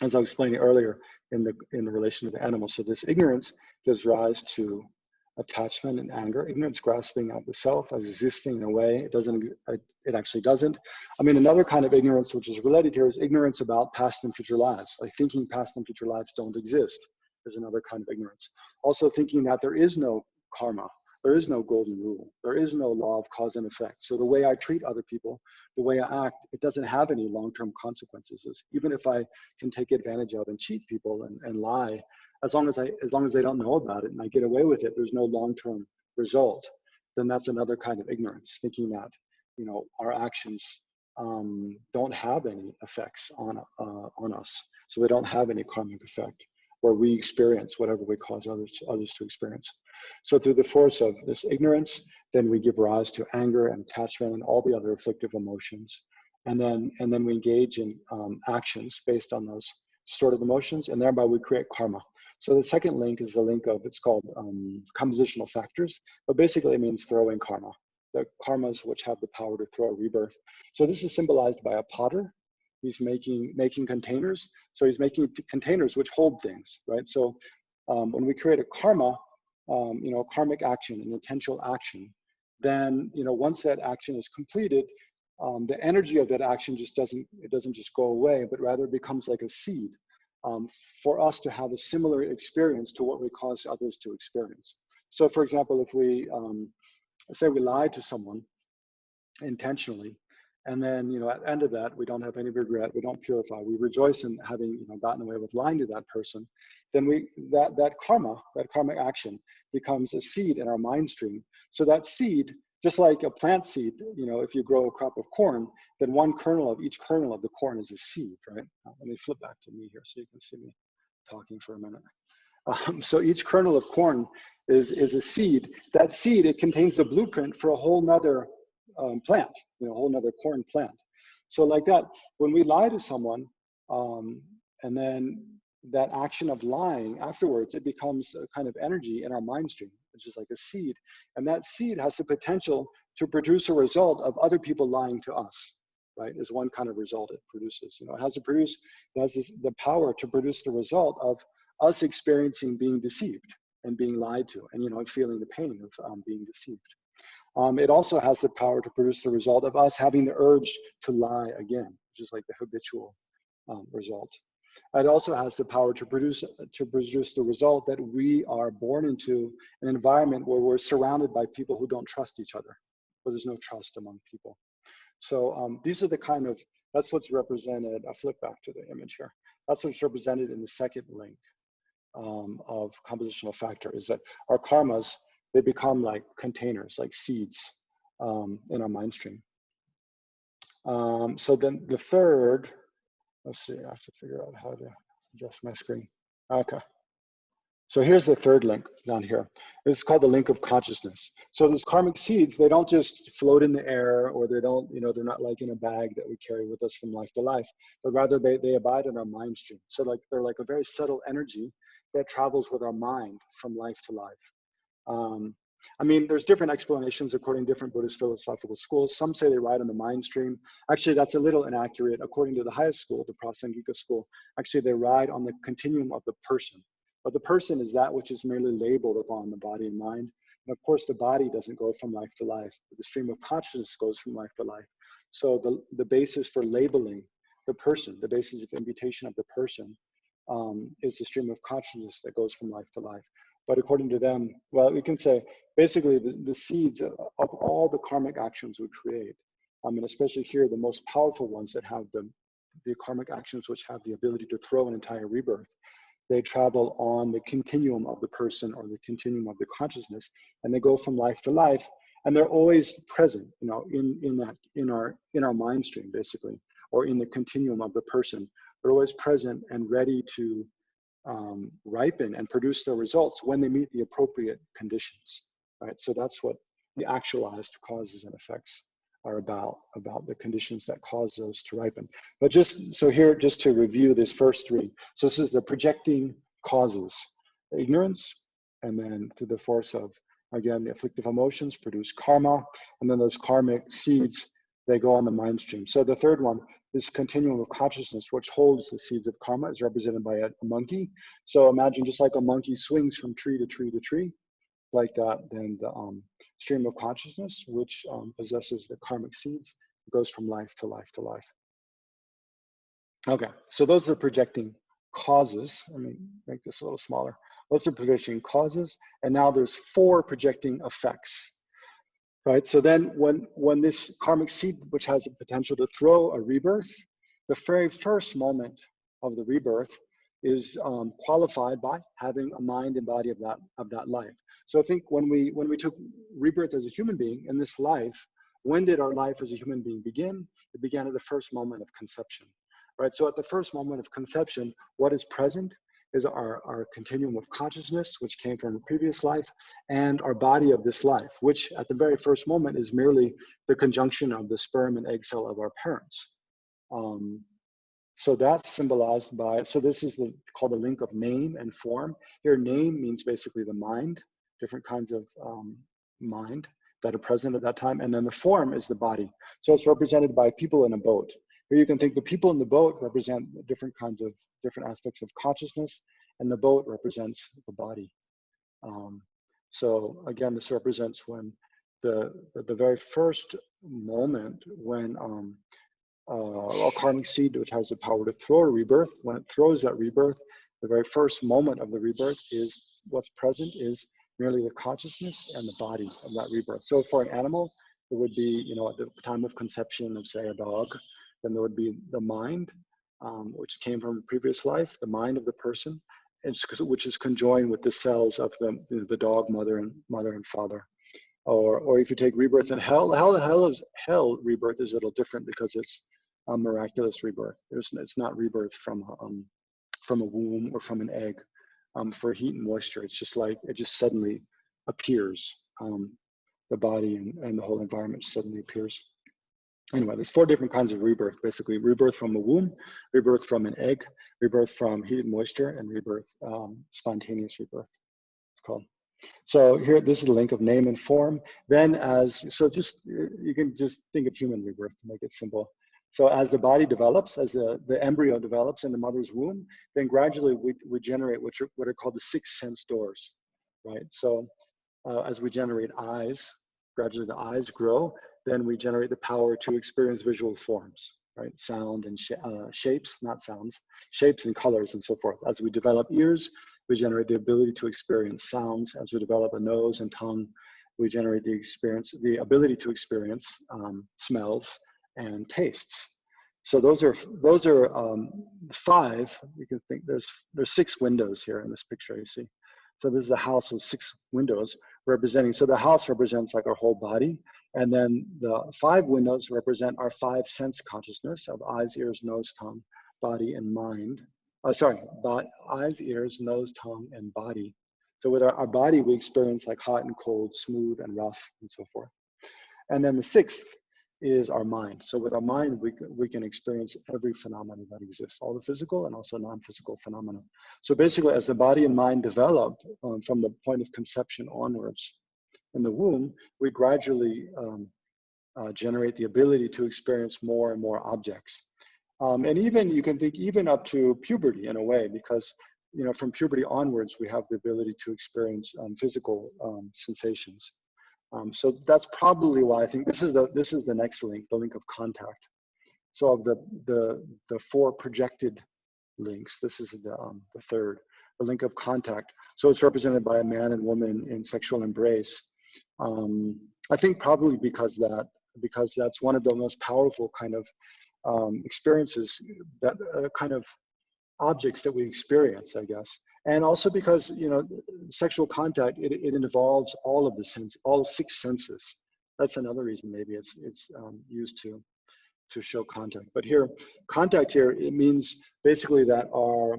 as I was explaining earlier in the relation to the animal, so this ignorance gives rise to attachment and anger. Ignorance, grasping of the self as existing in a way it actually doesn't. I mean, another kind of ignorance which is related here is ignorance about past and future lives, like thinking past and future lives don't exist. There's another kind of ignorance. Also thinking that there is no karma. There is no golden rule. There is no law of cause and effect. So the way I treat other people, the way I act, it doesn't have any long-term consequences. Even if I can take advantage of and cheat people and lie, as long as they don't know about it and I get away with it, there's no long-term result. Then that's another kind of ignorance, thinking that our actions don't have any effects on us, so they don't have any karmic effect, where we experience whatever we cause others to experience. So through the force of this ignorance, then we give rise to anger and attachment and all the other afflictive emotions. And then we engage in actions based on those distorted emotions, and thereby we create karma. So the second link is the link of, it's called compositional factors, but basically it means throwing karma. The karmas which have the power to throw rebirth. So this is symbolized by a potter. He's making containers. So he's making containers which hold things, right? So when we create a karma, karmic action, an intentional action, then once that action is completed, the energy of that action doesn't just go away, but rather becomes like a seed for us to have a similar experience to what we cause others to experience. So, for example, if we say we lied to someone intentionally, and then at the end of that we don't have any regret, we don't purify, we rejoice in having gotten away with lying to that person, then that karmic action becomes a seed in our mind stream. So that seed, just like a plant seed, if you grow a crop of corn, then each kernel of the corn is a seed, right? Let me flip back to me here so you can see me talking for a minute. So each kernel of corn is a seed. That seed, it contains the blueprint for a whole nother plant, a whole nother corn plant. So like that, when we lie to someone, and then that action of lying afterwards, it becomes a kind of energy in our mind stream, which is like a seed. And that seed has the potential to produce a result of other people lying to us, right? Is one kind of result it produces. It has the power to produce the result of us experiencing being deceived and being lied to, and feeling the pain of being deceived. It also has the power to produce the result of us having the urge to lie again, which is like the habitual result. It also has the power to produce the result that we are born into an environment where we're surrounded by people who don't trust each other, where there's no trust among people. So these are that's what's represented. I'll flip back to the image here. That's what's represented in the second link of compositional factor, is that our karmas, they become like containers, like seeds in our mind stream. So then the third, let's see, I have to figure out how to adjust my screen. Okay. So here's the third link down here. This is called the link of consciousness. So those karmic seeds, they don't just float in the air, or they don't, they're not like in a bag that we carry with us from life to life, but rather they abide in our mind stream. So they're like a very subtle energy that travels with our mind from life to life. I mean, there's different explanations according to different Buddhist philosophical schools. Some say they ride on the mind stream. Actually, that's a little inaccurate. According to the highest school, the Prasangika school, actually they ride on the continuum of the person. But the person is that which is merely labeled upon the body and mind. And of course, the body doesn't go from life to life. The stream of consciousness goes from life to life. So the basis for labeling the person, the basis of imputation of the person, is the stream of consciousness that goes from life to life. But according to them, well, we can say basically the seeds of all the karmic actions we create, and especially here, the most powerful ones that have the karmic actions which have the ability to throw an entire rebirth, they travel on the continuum of the person or the continuum of the consciousness, and they go from life to life, and they're always present, in our mind stream, basically, or in the continuum of the person. They're always present and ready to ripen and produce their results when they meet the appropriate conditions, right? So that's what the actualized causes and effects are about the conditions that cause those to ripen. But just to review these first three. So this is the projecting causes, ignorance, and then through the force of, again, the afflictive emotions produce karma, and then those karmic seeds, they go on the mind stream. So the third one, this continuum of consciousness, which holds the seeds of karma, is represented by a monkey. So imagine just like a monkey swings from tree to tree to tree, like that, then the stream of consciousness, which possesses the karmic seeds, goes from life to life to life. Okay, so those are the projecting causes. Let me make this a little smaller. Those are projecting causes, and now there's 4 projecting effects. Right, so then when this karmic seed, which has the potential to throw a rebirth, the very first moment of the rebirth is qualified by having a mind and body of that life. So I think when we took rebirth as a human being in this life, when did our life as a human being begin? It began at the first moment of conception, right? So at the first moment of conception, what is present is our continuum of consciousness, which came from a previous life, and our body of this life, which at the very first moment is merely the conjunction of the sperm and egg cell of our parents. So that's symbolized by, so this is called the link of name and form. Here, name means basically the mind, different kinds of mind that are present at that time, and then the form is the body. So it's represented by people in a boat. Here you can think the people in the boat represent different aspects of consciousness, and the boat represents the body. So again, this represents when the very first moment when a karmic seed, which has the power to throw a rebirth, when it throws that rebirth, the very first moment of the rebirth is what's present is merely the consciousness and the body of that rebirth. So for an animal, it would be, at the time of conception of, say, a dog, then there would be the mind, which came from a previous life, the mind of the person, which is conjoined with the cells of the dog, mother and father. Or if you take rebirth in hell rebirth is a little different because it's a miraculous rebirth. It's not rebirth from a womb or from an egg for heat and moisture. It's just like it just suddenly appears. The body and the whole environment suddenly appears. Anyway, there's 4 different kinds of rebirth, basically. Rebirth from a womb, rebirth from an egg, rebirth from heat and moisture, and rebirth, spontaneous rebirth, it's called. So here, this is the link of name and form. Then you can just think of human rebirth to make it simple. So as the body develops, as the embryo develops in the mother's womb, then gradually we generate what are called the 6 sense doors, right? So as we generate eyes, gradually the eyes grow, then we generate the power to experience visual forms, right? Sound and shapes, not sounds, shapes and colors and so forth. As we develop ears, we generate the ability to experience sounds. As we develop a nose and tongue, we generate the ability to experience smells and tastes. So those are 5. You can think there's 6 windows here in this picture you see. So this is a house with 6 windows representing. So the house represents like our whole body, and then the 5 windows represent our 5 sense consciousness of eyes, ears, nose, tongue, body, and mind. eyes, ears, nose, tongue, and body. So with our body, we experience like hot and cold, smooth and rough, and so forth. And then the sixth is our mind. So with our mind, we can experience every phenomenon that exists, all the physical and also non-physical phenomena. So basically, as the body and mind develop from the point of conception onwards in the womb, we gradually generate the ability to experience more and more objects. And even, you can think even up to puberty in a way, because from puberty onwards, we have the ability to experience physical sensations. So that's probably why I think this is the next link, the link of contact. So of the four projected links, this is the third, the link of contact. So it's represented by a man and woman in sexual embrace. I think probably because that's one of the most powerful kind of experiences, that kind of objects that we experience, I guess. And also because, sexual contact, it involves all of all 6 senses. That's another reason maybe it's used to show contact. But here, contact here, it means basically that our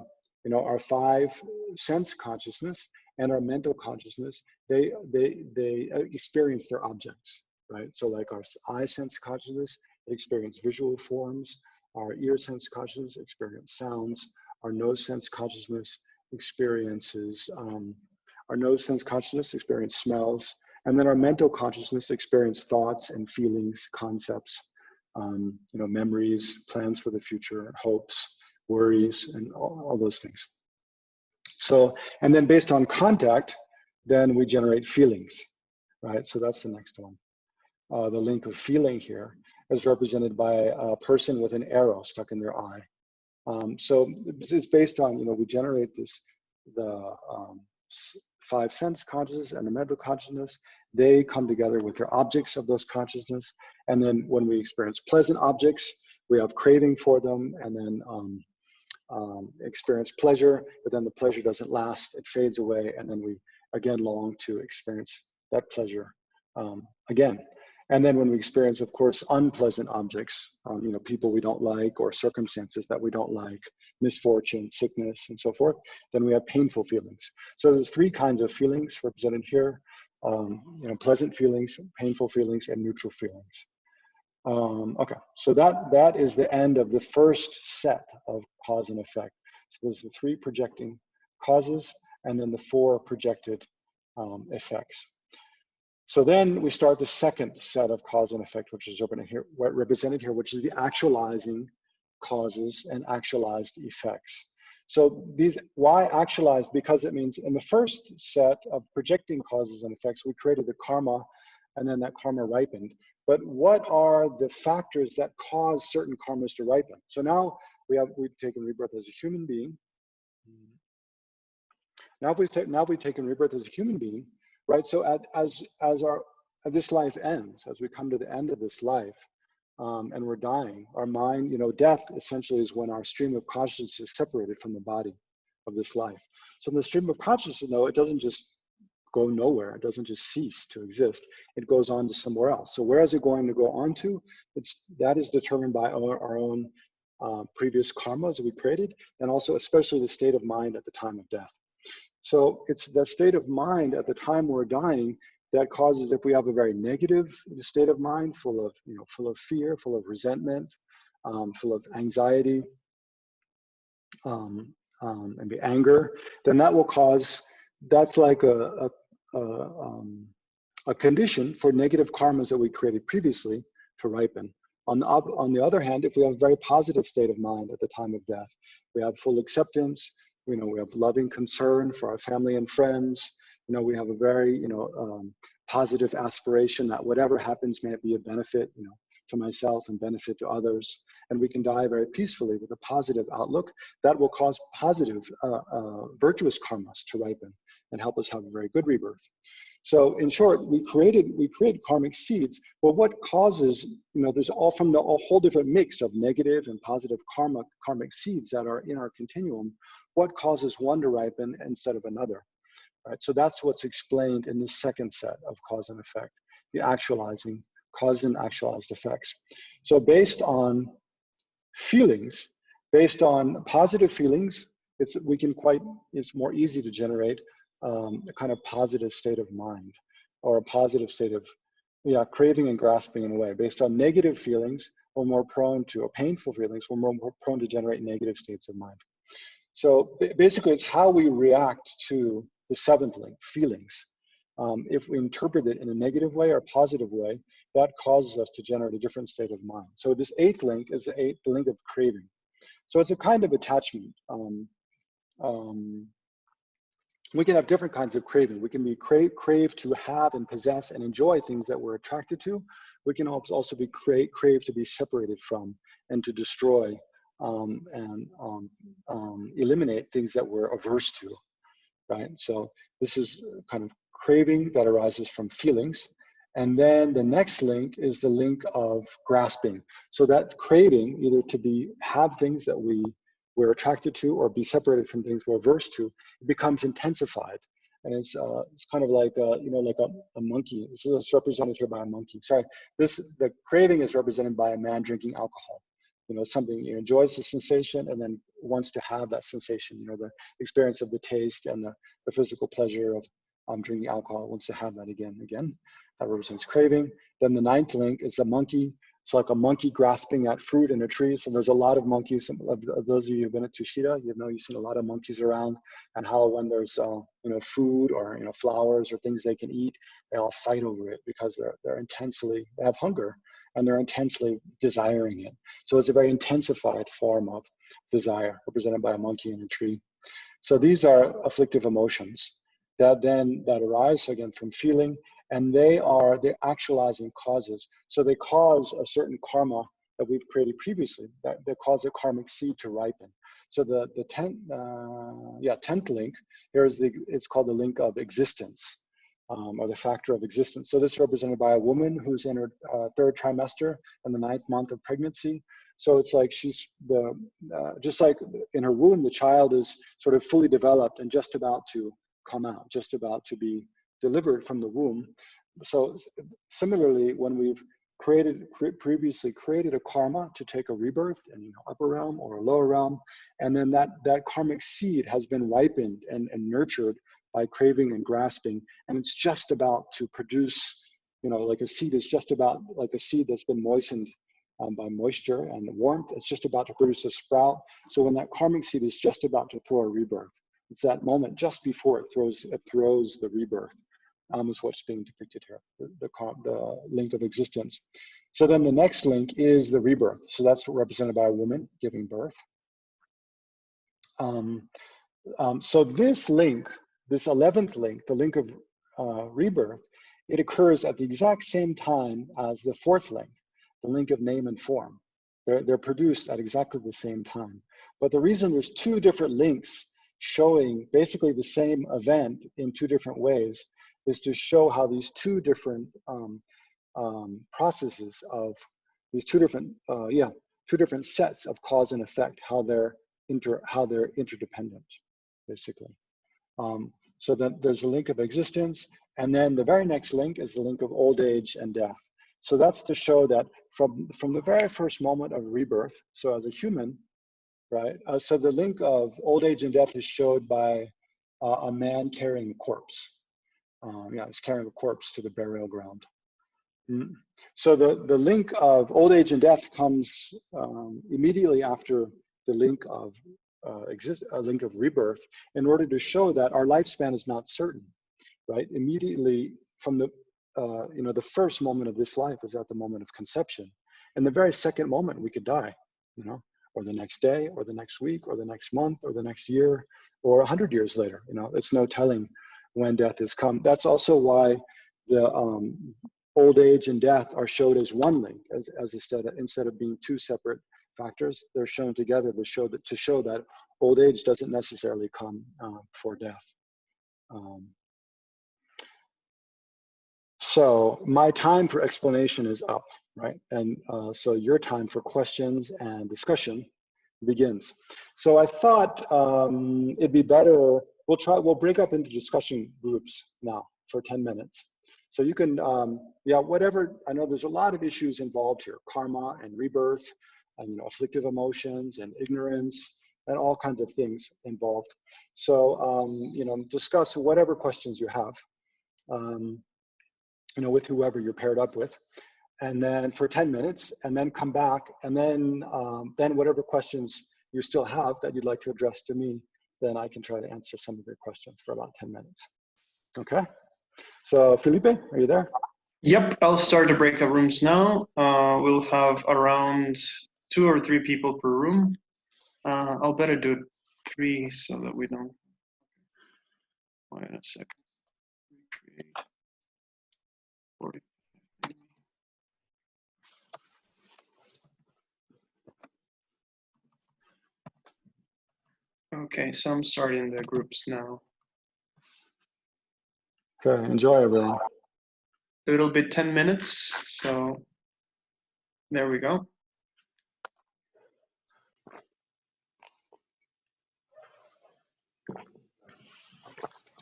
5 sense consciousness and our mental consciousness, they experience their objects, right? So like our eye sense consciousness, it experiences visual forms. Our ear sense consciousness experience sounds. Our nose sense consciousness experiences smells, and then our mental consciousness experience thoughts and feelings, concepts, memories, plans for the future, hopes, worries, and all those things. So, and then based on contact, then we generate feelings, right? So that's the next one. The link of feeling here is represented by a person with an arrow stuck in their eye. So it's based on, we generate the 5 sense consciousness and the mental consciousness. They come together with their objects of those consciousness. And then when we experience pleasant objects, we have craving for them, and then experience pleasure, but then the pleasure doesn't last, it fades away, and then we again long to experience that pleasure again. And then when we experience, of course, unpleasant objects, people we don't like, or circumstances that we don't like, misfortune, sickness, and so forth, then we have painful feelings. So there's 3 kinds of feelings represented here, pleasant feelings, painful feelings, and neutral feelings. Okay, so that is the end of the first set of cause and effect. So there's the 3 projecting causes, and then the 4 projected effects. So then we start the second set of cause and effect, which is represented here, which is the actualizing causes and actualized effects. So why actualized? Because it means in the first set of projecting causes and effects, we created the karma, and then that karma ripened. But what are the factors that cause certain karmas to ripen? So now we've taken rebirth as a human being. Now we've taken rebirth as a human being, right? So as this life ends, as we come to the end of this life, and we're dying, our mind, death essentially is when our stream of consciousness is separated from the body of this life. So in the stream of consciousness, it doesn't just go nowhere. It doesn't just cease to exist. It goes on to somewhere else. So where is it going to go on to? That is determined by our own previous karmas that we created, and also especially the state of mind at the time of death. So it's the state of mind at the time we're dying that causes, if we have a very negative state of mind, full of fear, full of resentment, full of anxiety, and the anger, then that will cause, that's like a condition for negative karmas that we created previously to ripen. On the other hand, if we have a very positive state of mind at the time of death, we have full acceptance, we have loving concern for our family and friends, we have a very positive aspiration that whatever happens may be a benefit to myself and benefit to others, and we can die very peacefully with a positive outlook, that will cause positive virtuous karmas to ripen and help us have a very good rebirth. So in short, we created karmic seeds. Well, what causes, there's all from a whole different mix of negative and positive karmic seeds that are in our continuum. What causes one to ripen instead of another, right? So that's what's explained in the second set of cause and effect, the actualizing cause and actualized effects. So based on feelings, based on positive feelings, it's more easy to generate a kind of positive state of mind, or a positive state of craving and grasping in a way. Based on negative feelings, we're more prone to, or painful feelings, we're more prone to generate negative states of mind. So basically, it's how we react to the seventh link, feelings. If we interpret it in a negative way or a positive way, that causes us to generate a different state of mind. So this eighth link is the link of craving. So it's a kind of attachment. We can have different kinds of craving. We can be crave to have and possess and enjoy things that we're attracted to. We can also be crave to be separated from and to destroy and eliminate things that we're averse to, right? So this is kind of craving that arises from feelings. And then the next link is the link of grasping. So that craving, either to have things that we're attracted to or be separated from things we're averse to, it becomes intensified. And it's kind of like, like a monkey. So it's represented here by a monkey. Sorry, the craving is represented by a man drinking alcohol. Something he enjoys the sensation and then wants to have that sensation, the experience of the taste and the physical pleasure of drinking alcohol, wants to have that again. That represents craving. Then the ninth link is the monkey. It's like a monkey grasping at fruit in a tree. So there's a lot of monkeys. Of those of you who've been at Tushita, you've seen a lot of monkeys around, and how when there's food or flowers or things they can eat, they all fight over it because they have hunger and they're intensely desiring it. So it's a very intensified form of desire represented by a monkey in a tree. So these are afflictive emotions that arise again from feeling. And they're actualizing causes. So they cause a certain karma that we've created previously, that cause a karmic seed to ripen. So the 10th link here it's called the link of existence, or the factor of existence. So this is represented by a woman who's in her third trimester and the 9th month of pregnancy. So it's like she's just like in her womb, the child is sort of fully developed and just about to come out, just about to be delivered from the womb. So similarly, when we've previously created a karma to take a rebirth in upper realm or a lower realm, and then that karmic seed has been ripened and nurtured by craving and grasping, and it's just about to produce, like a seed is just about like a seed that's been moistened by moisture and warmth. It's just about to produce a sprout. So when that karmic seed is just about to throw a rebirth, it's that moment just before it throws the rebirth, is what's being depicted here, the link of existence. So then the next link is the rebirth. So that's represented by a woman giving birth. So this link, this 11th link, the link of rebirth, it occurs at the exact same time as the 4th link, the link of name and form. They're produced at exactly the same time. But the reason there's two different links showing basically the same event in two different ways is to show how these two different processes of these two different sets of cause and effect, how they're interdependent, basically. So then there's a link of existence, and then the very next link is the link of old age and death. So that's to show that from the very first moment of rebirth, so as a human, right? So the link of old age and death is showed by a man carrying a corpse. He's carrying a corpse to the burial ground. So the link of old age and death comes immediately after the link of link of rebirth, in order to show that our lifespan is not certain, right? Immediately from the the first moment of this life is at the moment of conception, and the very second moment we could die, or the next day, or the next week, or the next month, or the next year, or 100 years later. It's no telling when death has come. That's also why the old age and death are showed as one link, as instead of being two separate factors. They're shown together to show that old age doesn't necessarily come before death. So my time for explanation is up, right? And so your time for questions and discussion begins. So I thought it'd be better, we'll break up into discussion groups now for 10 minutes. So you can, whatever, I know there's a lot of issues involved here, karma and rebirth and afflictive emotions and ignorance and all kinds of things involved. So discuss whatever questions you have, with whoever you're paired up with, and then for 10 minutes, and then come back, and then whatever questions you still have that you'd like to address to me, then I can try to answer some of your questions for about 10 minutes. Okay? So Felipe, are you there? Yep, I'll start the breakout rooms now. We'll have around 2 or 3 people per room. I'll better do 3 so that we don't. Wait a second. Create 40. Okay, so I'm starting the groups now. Okay, enjoy everyone. It'll be 10 minutes, so there we go.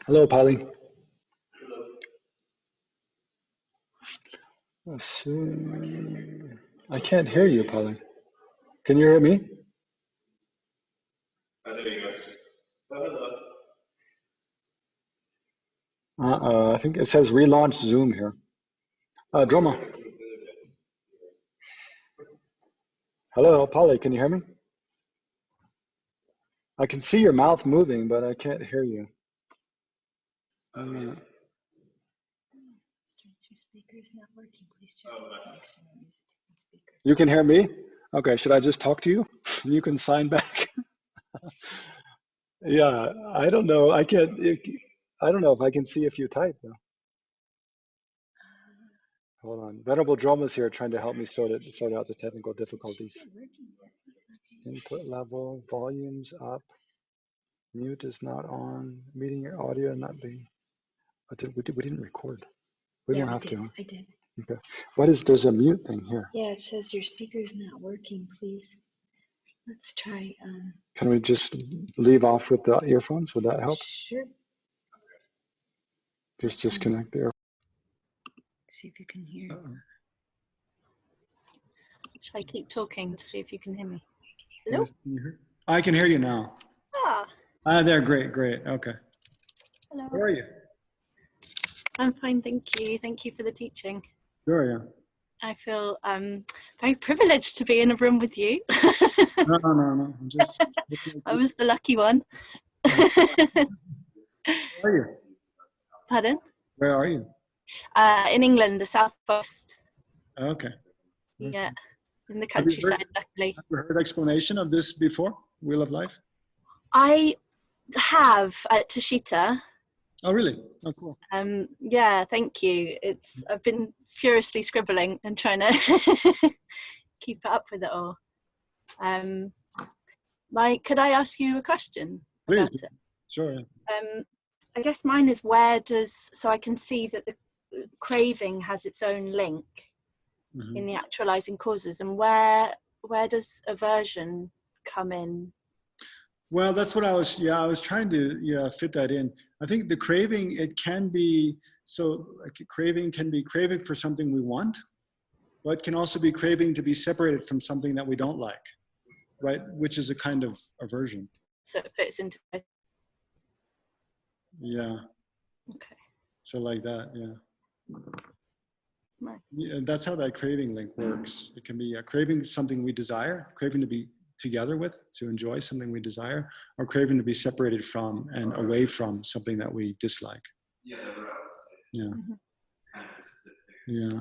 Hello, Polly. Let's see. I can't hear you, Polly. Can you hear me? I think it says relaunch Zoom here. Drolma. Hello, Polly, can you hear me? I can see your mouth moving, but I can't hear you. You can hear me? Okay, should I just talk to you? You can sign back. Yeah, I don't know. I don't know if I can see if you type though. Hold on. Venerable Drolma's here trying to help me sort out the technical difficulties. Input level, volumes up. Mute is not on. Meeting your audio not being. We didn't record. We don't have to. I did. Okay. There's a mute thing here. Yeah, it says your speaker is not working. Please. Let's try. Can we just leave off with the earphones? Would that help? Sure. Just disconnect the earphones. See if you can hear. Should I keep talking to see if you can hear me? Hello? Yes, can you hear? I can hear you now. There, great. Okay. Hello. How are you? I'm fine, thank you. Thank you for the teaching. Sure, yeah. I feel very privileged to be in a room with you. No. I'm just. I was the lucky one. Where are you? Pardon? Where are you? In England, the southwest. Okay. Yeah, in the countryside, luckily. Have you heard explanation of this before? Wheel of Life? I have at Tashita. Oh, really? Oh, cool. Yeah, thank you. I've been furiously scribbling and trying to keep up with it all. Could I ask you a question? Please. About it? Sure. Yeah. I guess mine is so I can see that the craving has its own link in the actualizing causes, and where does aversion come in? Well, that's what I was trying to fit that in. I think the craving, it can be, craving can be craving for something we want, but it can also be craving to be separated from something that we don't like, right? Which is a kind of aversion. So it fits into it. Yeah. Okay. So like that, yeah. Nice. Yeah, that's how that craving link works. It can be craving something we desire, craving to be together with, to enjoy something we desire, or craving to be separated from and away from something that we dislike. Yeah. Yeah.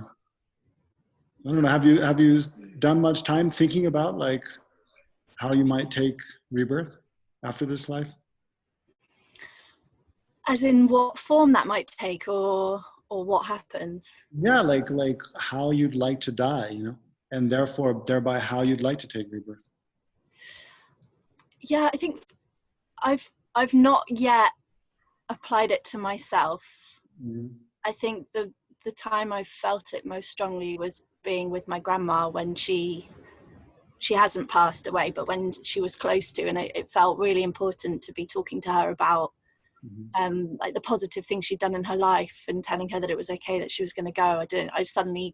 I don't know. Have you done much time thinking about like how you might take rebirth after this life? As in what form that might take, or what happens? Yeah, like how you'd like to die, and thereby how you'd like to take rebirth. Yeah, I think I've not yet applied it to myself. I think the time I felt it most strongly was being with my grandma when she hasn't passed away, but when she was close to, and it felt really important to be talking to her about like the positive things she'd done in her life and telling her that it was okay that she was going to go. I suddenly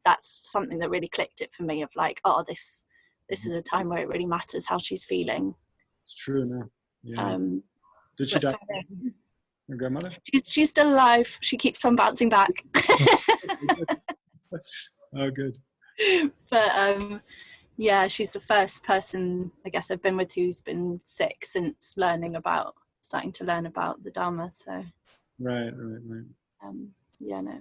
that's something that really clicked it for me, of like, oh, this this is a time where it really matters how she's feeling. It's true, no? Yeah. Did she But die? Your grandmother? She's still alive. She keeps on bouncing back. Oh, good. But yeah, she's the first person I guess I've been with who's been sick since starting to learn about the Dharma. So Right. yeah, no.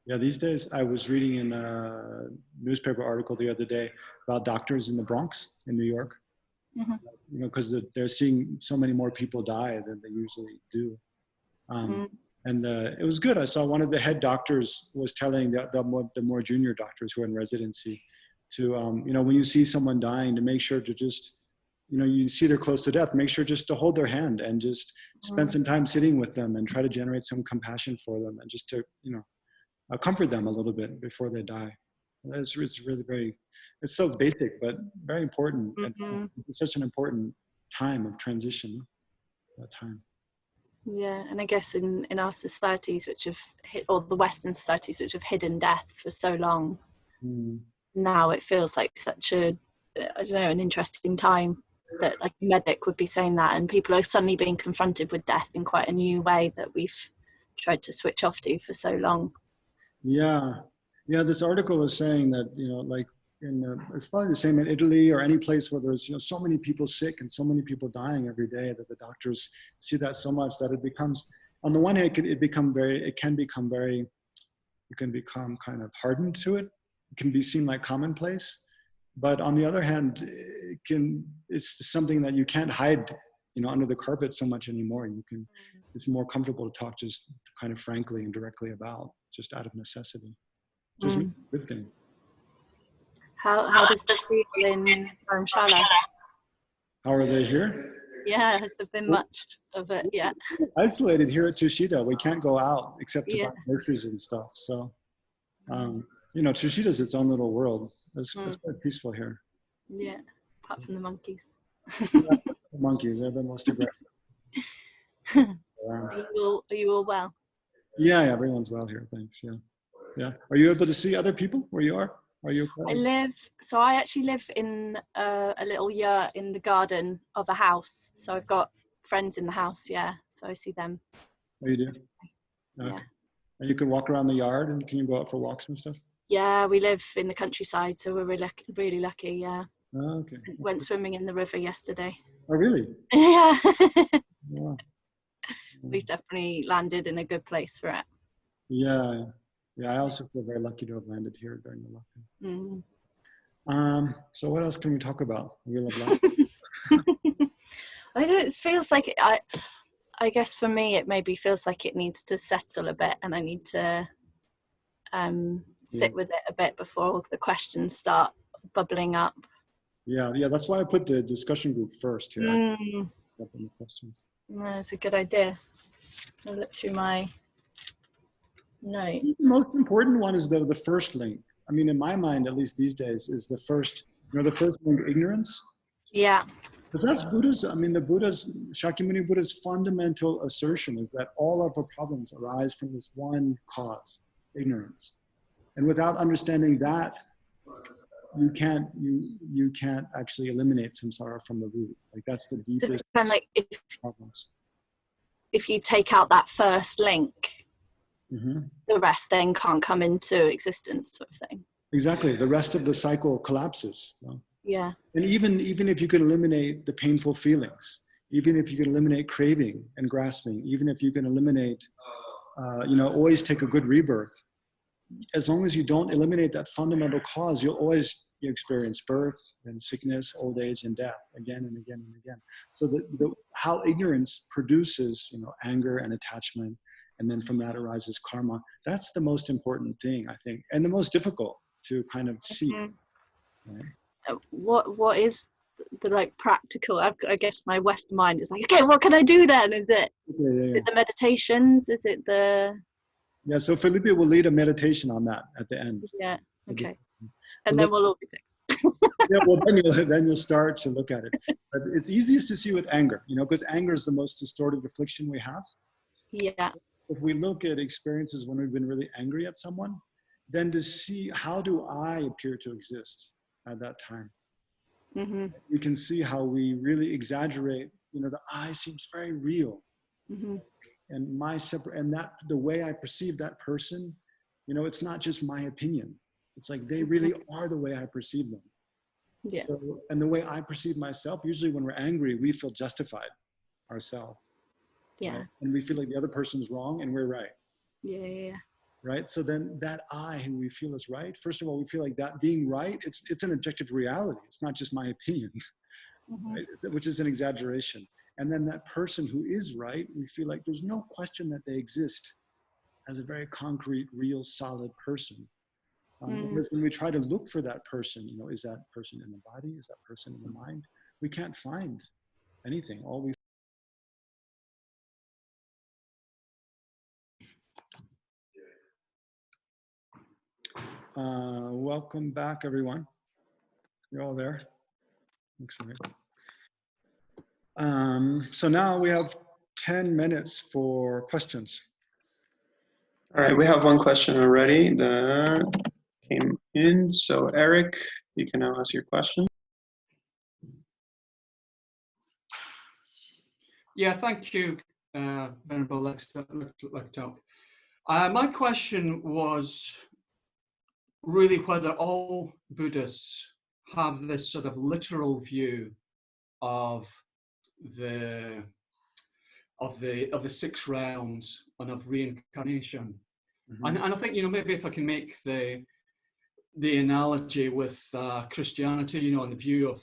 Yeah, these days I was reading in a newspaper article the other day about doctors in the Bronx in New York. Mm-hmm. You know, because they're seeing so many more people die than they usually do. And it was good. I saw one of the head doctors was telling the more junior doctors who are in residency to, you know, when you see someone dying, to make sure to just, you know, you see they're close to death, make sure just to hold their hand and just spend some time sitting with them and try to generate some compassion for them and just to, you know, comfort them a little bit before they die. It's really it's so basic, but very important. And it's such an important time of transition, that time. Yeah, and I guess in our societies which have or the Western societies which have hidden death for so long, now it feels like such a, I don't know, an interesting time that like a medic would be saying that, and people are suddenly being confronted with death in quite a new way that we've tried to switch off to for so long. Yeah, this article was saying that, you know, like it's probably the same in Italy or any place where there's, you know, so many people sick and so many people dying every day, that the doctors see that so much that it becomes, on the one hand, it can become kind of hardened to it. It can be seen like commonplace, but on the other hand, it's something that you can't hide, you know, under the carpet so much anymore. It's more comfortable to talk just kind of frankly and directly about, just out of necessity. Just a good thing. How does this feel in Dharamshala? How are they here? Yeah, has there been much of it yet? Isolated here at Tushita. We can't go out except to buy groceries and stuff. So, you know, Tushita's its own little world. It's quite peaceful here. Yeah, apart from the monkeys. The monkeys are the most aggressive. Are you all well? Yeah, everyone's well here. Thanks. Yeah. Are you able to see other people where you are? I actually live in a little yurt in the garden of a house. So I've got friends in the house, so I see them. Oh, you do? Okay. Yeah. And you can walk around the yard, and can you go out for walks and stuff? Yeah, we live in the countryside, so we're really lucky, yeah. Oh, okay. Went swimming in the river yesterday. Oh, really? Yeah. Wow. We've definitely landed in a good place for it. Yeah, I also feel very lucky to have landed here during the lockdown. So what else can we talk about? We love life. It feels like I guess for me it maybe feels like it needs to settle a bit, and I need to sit with it a bit before the questions start bubbling up. Yeah, that's why I put the discussion group first here. The questions. That's a good idea. I'll look through my notes. The most important one is the first link. I mean, in my mind, at least these days, is the first link, ignorance. Yeah. But that's Buddha's, Shakyamuni Buddha's fundamental assertion is that all of our problems arise from this one cause, ignorance. And without understanding that, you can't actually eliminate samsara from the root. Like that's the deepest problems. If you take out that first link, the rest then can't come into existence, sort of thing. Exactly. The rest of the cycle collapses. Yeah. And even if you could eliminate the painful feelings, even if you can eliminate craving and grasping, even if you can eliminate, always take a good rebirth, as long as you don't eliminate that fundamental cause, you'll always experience birth and sickness, old age, and death again and again and again. So how ignorance produces, anger and attachment, and then from that arises karma. That's the most important thing, I think, and the most difficult to kind of see. Right? What is the practical? I guess my Western mind is okay, what can I do then? Is it, is it the meditations? Is it the? Yeah, so Felipe will lead a meditation on that at the end. Yeah, okay. And then we'll all be fixed. Yeah, well, then you'll start to look at it. But it's easiest to see with anger, because anger is the most distorted affliction we have. Yeah. If we look at experiences when we've been really angry at someone, then to see how do I appear to exist at that time. Mm-hmm. You can see how we really exaggerate. You know, the I seems very real, Mm-hmm. and that the way I perceive that person, you know, it's not just my opinion. It's like they really are the way I perceive them. Yeah. So, and the way I perceive myself, usually when we're angry, we feel justified ourselves. Yeah. Right? And we feel like the other person's wrong and we're right. Yeah. Right? So then that I who we feel is right, first of all, we feel like that being right, it's an objective reality. It's not just my opinion, Mm-hmm. right? Which is an exaggeration. And then that person who is right, we feel like there's no question that they exist as a very concrete, real, solid person. Whereas when we try to look for that person, you know, is that person in the body? Is that person in the mind? We can't find anything. All we welcome back, everyone. You're all there. Excellent. So now we have 10 minutes for questions. All right, we have one question already that came in. So Eric, you can now ask your question. Yeah, thank you, Venerable Lectok. My question was really whether all Buddhists have this sort of literal view of the six realms and of reincarnation. Mm-hmm. And I think, you know, maybe if I can make the analogy with Christianity, you know, on the view of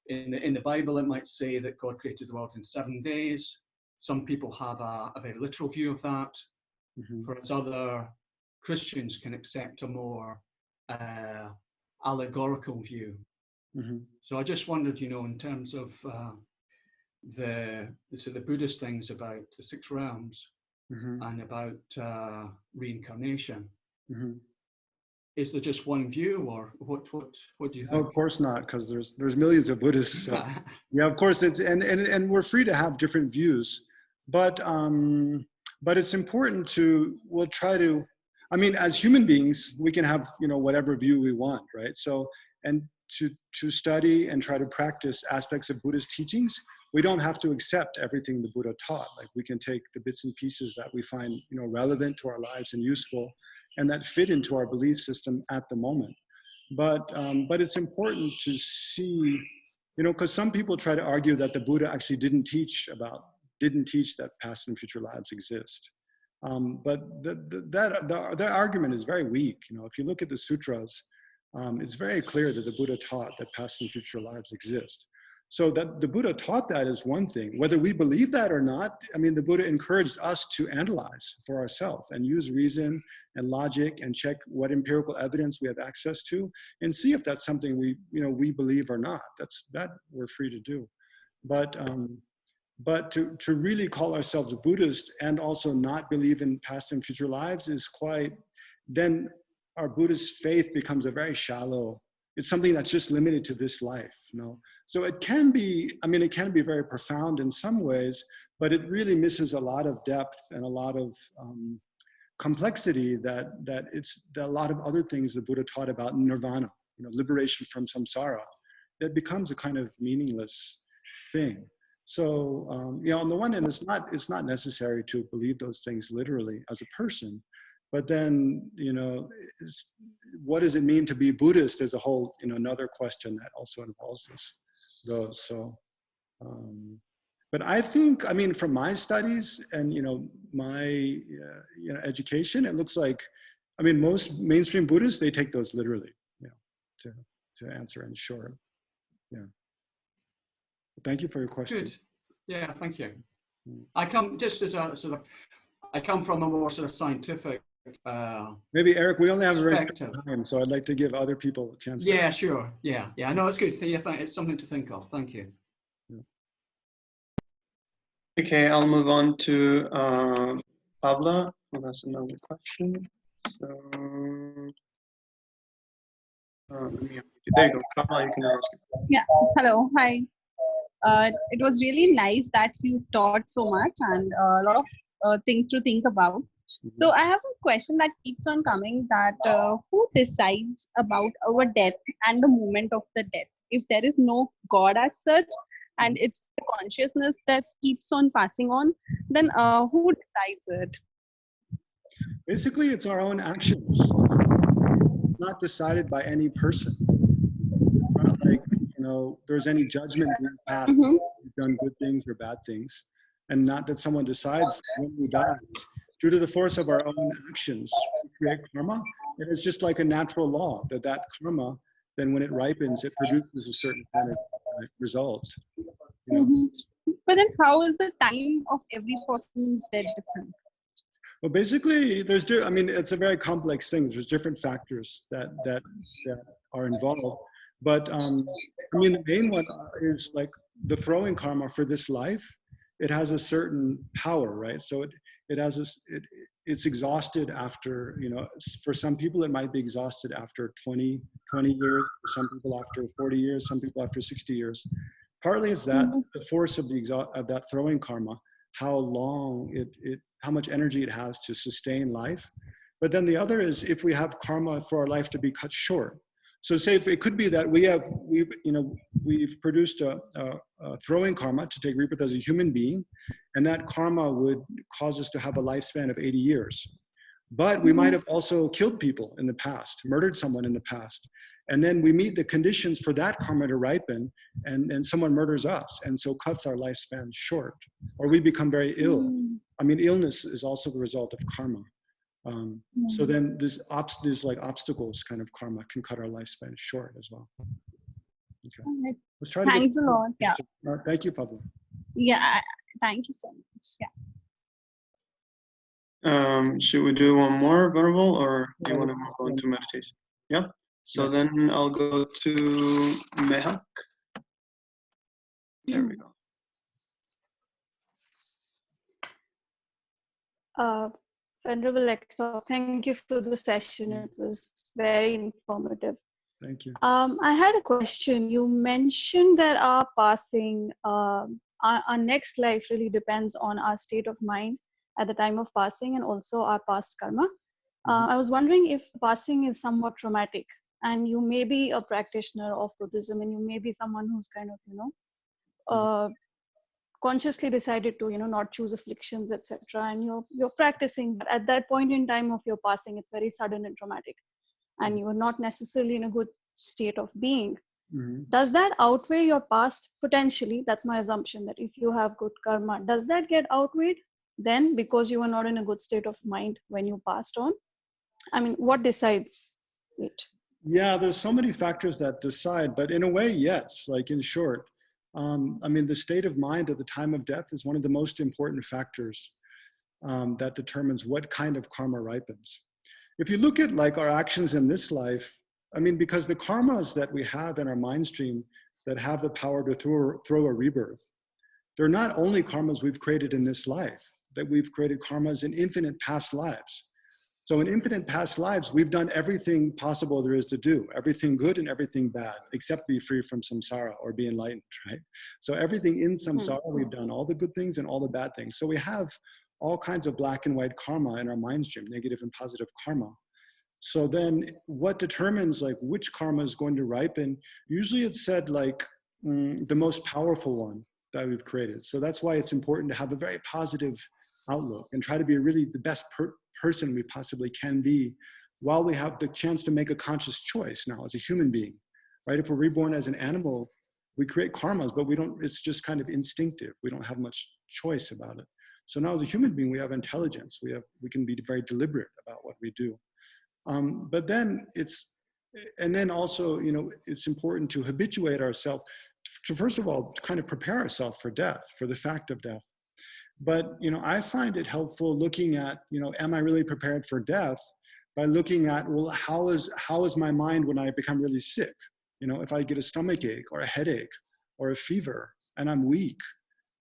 in the Bible, it might say that God created the world in 7 days. Some people have a very literal view of that, whereas other Christians can accept a more allegorical view. So I just wondered, you know, in terms of the Buddhist things about the six realms and about reincarnation. Is there just one view, or what do you think? No, of course not, because there's millions of Buddhists. So. Yeah, of course it's and we're free to have different views, but it's important we'll try to. I mean, as human beings, we can have, you know, whatever view we want, right? So, and to study and try to practice aspects of Buddhist teachings, we don't have to accept everything the Buddha taught. Like, we can take the bits and pieces that we find, you know, relevant to our lives and useful, and that fit into our belief system at the moment. But it's important to see, you know, because some people try to argue that the Buddha actually didn't teach that past and future lives exist. But their argument is very weak. You know, if you look at the sutras, it's very clear that the Buddha taught that past and future lives exist. So that the Buddha taught that is one thing. Whether we believe that or not, I mean, the Buddha encouraged us to analyze for ourselves and use reason and logic and check what empirical evidence we have access to and see if that's something we believe or not. That we're free to do. But to really call ourselves Buddhist and also not believe in past and future lives is then our Buddhist faith becomes a very shallow, it's something that's just limited to this life, you know. So it can be very profound in some ways, but it really misses a lot of depth and a lot of complexity that a lot of other things the Buddha taught about nirvana, you know, liberation from samsara. It becomes a kind of meaningless thing. So, you know, on the one hand, it's not necessary to believe those things literally as a person, but then, you know, what does it mean to be Buddhist is a whole, you know, another question that also involves those. So, but I think, I mean, from my studies and, you know, my, you know, education, it looks like, I mean, most mainstream Buddhists, they take those literally, you know, to answer in short. Yeah. Thank you for your question. Good. Yeah, thank you. I come just as a sort of, I come from a more sort of scientific maybe Eric, we only have a very perspective. time, so I'd like to give other people a chance. Yeah, sure. Yeah, no, it's good. Yeah, it's something to think of. Thank you. Yeah. Okay, I'll move on to Pabla, who has another question. So, there you go, Pabla, you can ask. Yeah, hello, hi. It was really nice that you taught so much and a lot of things to think about. So I have a question that keeps on coming, that who decides about our death and the moment of the death? if there is no God as such, and it's the consciousness that keeps on passing on, then who decides it? Basically, it's our own actions, not decided by any person. It's not like, there's any judgment being passed, Mm-hmm. we've done good things or bad things, and not that someone decides when we die. Due to the force of our own actions, we create karma. And it's just like a natural law that karma, then when it ripens, it produces a certain kind of result. Mm-hmm. But then how is the time of every person's death different? Well, basically, it's a very complex thing. There's different factors that are involved. But the main one is like the throwing karma for this life. It has a certain power, right? So it's exhausted after, for some people it might be exhausted after 20 years, for some people after 40 years, some people after 60 years. Partly it's that the force of that throwing karma, how long how much energy it has to sustain life. But then the other is if we have karma for our life to be cut short. So say if it could be that we've produced a throwing karma to take rebirth as a human being, and that karma would cause us to have a lifespan of 80 years. But we might have also killed people in the past, murdered someone in the past. And then we meet the conditions for that karma to ripen, and someone murders us, and so cuts our lifespan short. Or we become very ill. Illness is also the result of karma. So then these like obstacles kind of karma can cut our lifespan short as well. Okay. Let's try to Thanks a lot. Yeah. Thank you, Pablo. Yeah. Thank you so much. Yeah. Should we do one more, Venerable, or do you want to move on to meditation? Yeah. So then I'll go to Mehak. There we go. Venerable Lector, thank you for the session. It was very informative. Thank you. I had a question. You mentioned that our passing, our next life really depends on our state of mind at the time of passing and also our past karma. I was wondering if passing is somewhat traumatic, and you may be a practitioner of Buddhism, and you may be someone who's kind of, consciously decided to, not choose afflictions, etc. And you're practicing, but at that point in time of your passing, it's very sudden and traumatic, and you are not necessarily in a good state of being. Does that outweigh your past? Potentially, that's my assumption, that if you have good karma, does that get outweighed then because you were not in a good state of mind when you passed on? What decides it? Yeah, there's so many factors that decide, but in a way, yes, like in short. The state of mind at the time of death is one of the most important factors that determines what kind of karma ripens. If you look at like our actions in this life, because the karmas that we have in our mind stream that have the power to throw a rebirth, they're not only karmas we've created in this life, that we've created karmas in infinite past lives. So in infinite past lives, we've done everything possible there is to do, everything good and everything bad, except be free from samsara or be enlightened, right? So everything in samsara, we've done all the good things and all the bad things. So we have all kinds of black and white karma in our mind stream, negative and positive karma. So then what determines like which karma is going to ripen? Usually it's said like the most powerful one that we've created. So that's why it's important to have a very positive outlook and try to be really the best person we possibly can be while we have the chance to make a conscious choice now as a human being, right? If we're reborn as an animal, we create karmas, but it's just kind of instinctive. We don't have much choice about it. So now as a human being, we have intelligence. We can be very deliberate about what we do. But then also, it's important to habituate ourselves to, first of all, kind of prepare ourselves for death, for the fact of death. But, I find it helpful looking at, am I really prepared for death by looking at, well, how is my mind when I become really sick? If I get a stomach ache or a headache or a fever and I'm weak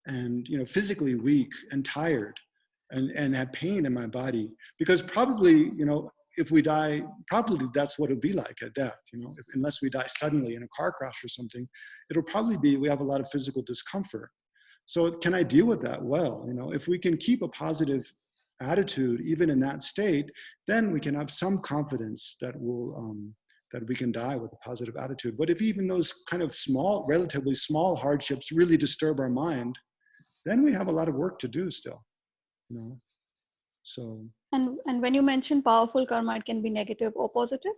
and, physically weak and tired and have pain in my body, because probably, if we die, probably that's what it'll be like at death, unless we die suddenly in a car crash or something, it'll probably be, we have a lot of physical discomfort. So can I deal with that well? If we can keep a positive attitude, even in that state, then we can have some confidence that that we can die with a positive attitude. But if even those kind of small, relatively small hardships really disturb our mind, then we have a lot of work to do still, you know. So. And when you mention powerful karma, it can be negative or positive?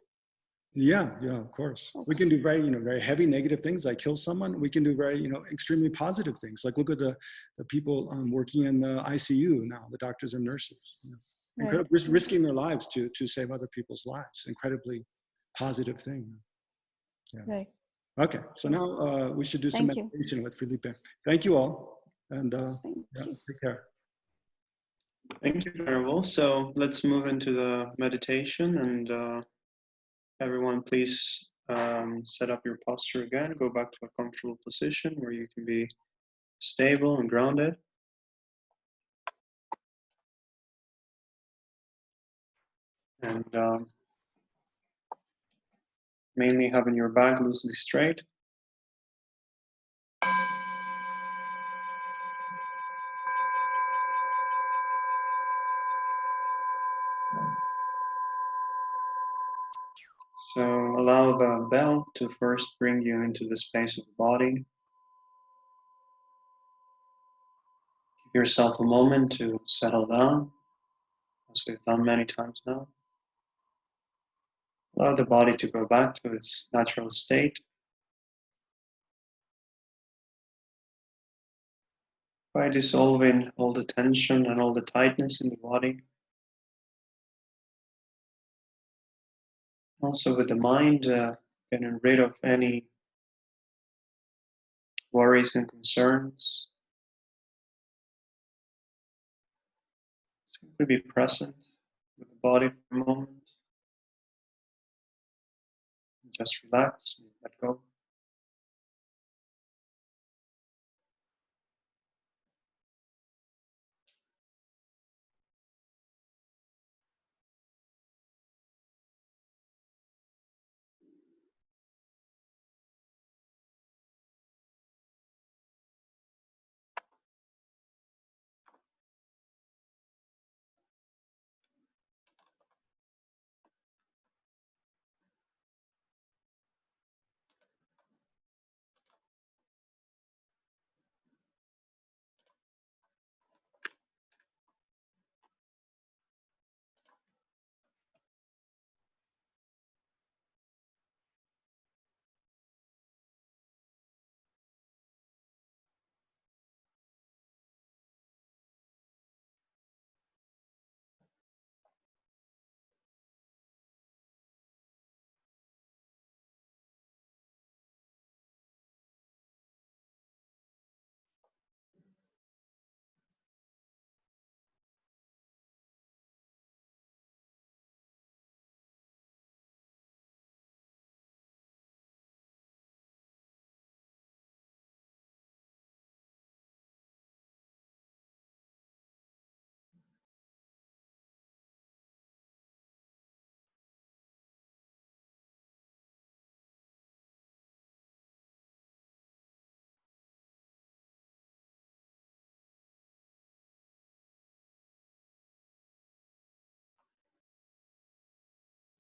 Yeah, of course. Okay. We can do very heavy negative things like kill someone. We can do very, extremely positive things. Like look at the people working in the ICU now, the doctors and nurses. Right. Risking their lives to save other people's lives. Incredibly positive thing. Yeah. Right. Okay, so now we should do some Thank you. meditation with Felipe. Thank you all, and Thank you. take care. Thank you, Venerable. So let's move into the meditation, and everyone please set up your posture again. Go back to a comfortable position where you can be stable and grounded. And mainly having your back loosely straight. So allow the bell to first bring you into the space of the body. Give yourself a moment to settle down, as we've done many times now. Allow the body to go back to its natural state by dissolving all the tension and all the tightness in the body. Also with the mind, getting rid of any worries and concerns. Simply be present with the body for a moment. Just relax and let go.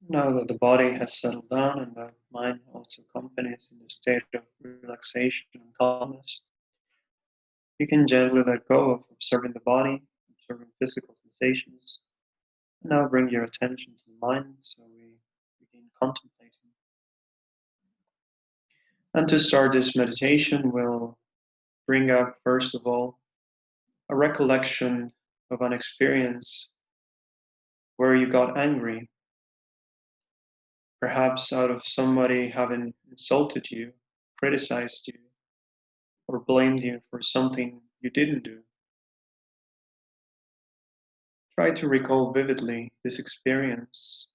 Now that the body has settled down and the mind also accompanies in the state of relaxation and calmness, you can gently let go of observing the body, observing physical sensations. And now bring your attention to the mind so we begin contemplating. And to start this meditation, we'll bring up, first of all, a recollection of an experience where you got angry, perhaps out of somebody having insulted you, criticized you, or blamed you for something you didn't do. Try to recall vividly this experience.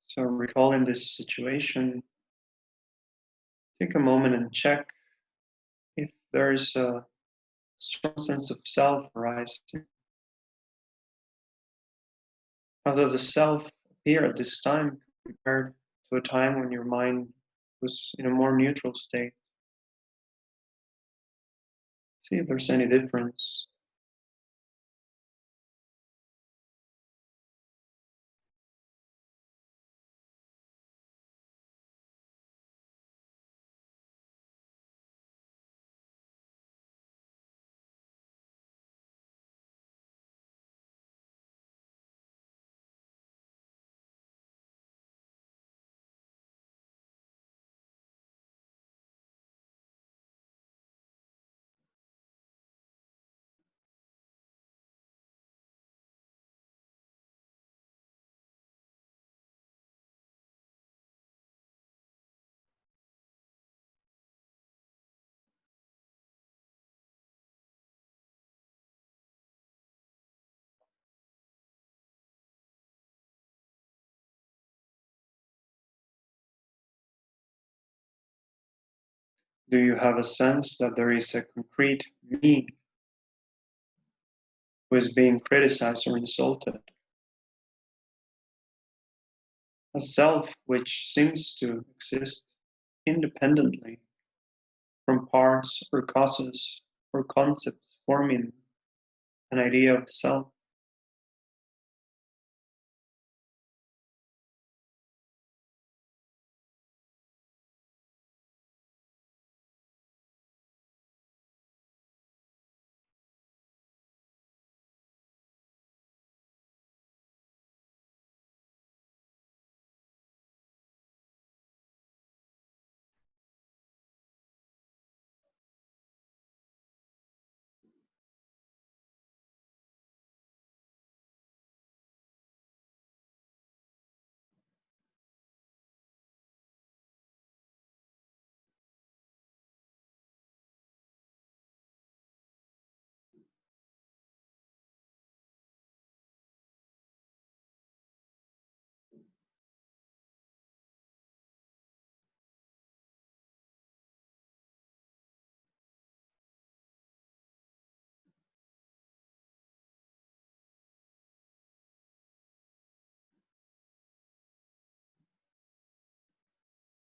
So recalling this situation, take a moment and check if there's a strong sense of self arising. How does the self appear at this time compared to a time when your mind was in a more neutral state? See if there's any difference. Do you have a sense that there is a concrete me who is being criticized or insulted? A self which seems to exist independently from parts or causes or concepts forming an idea of self.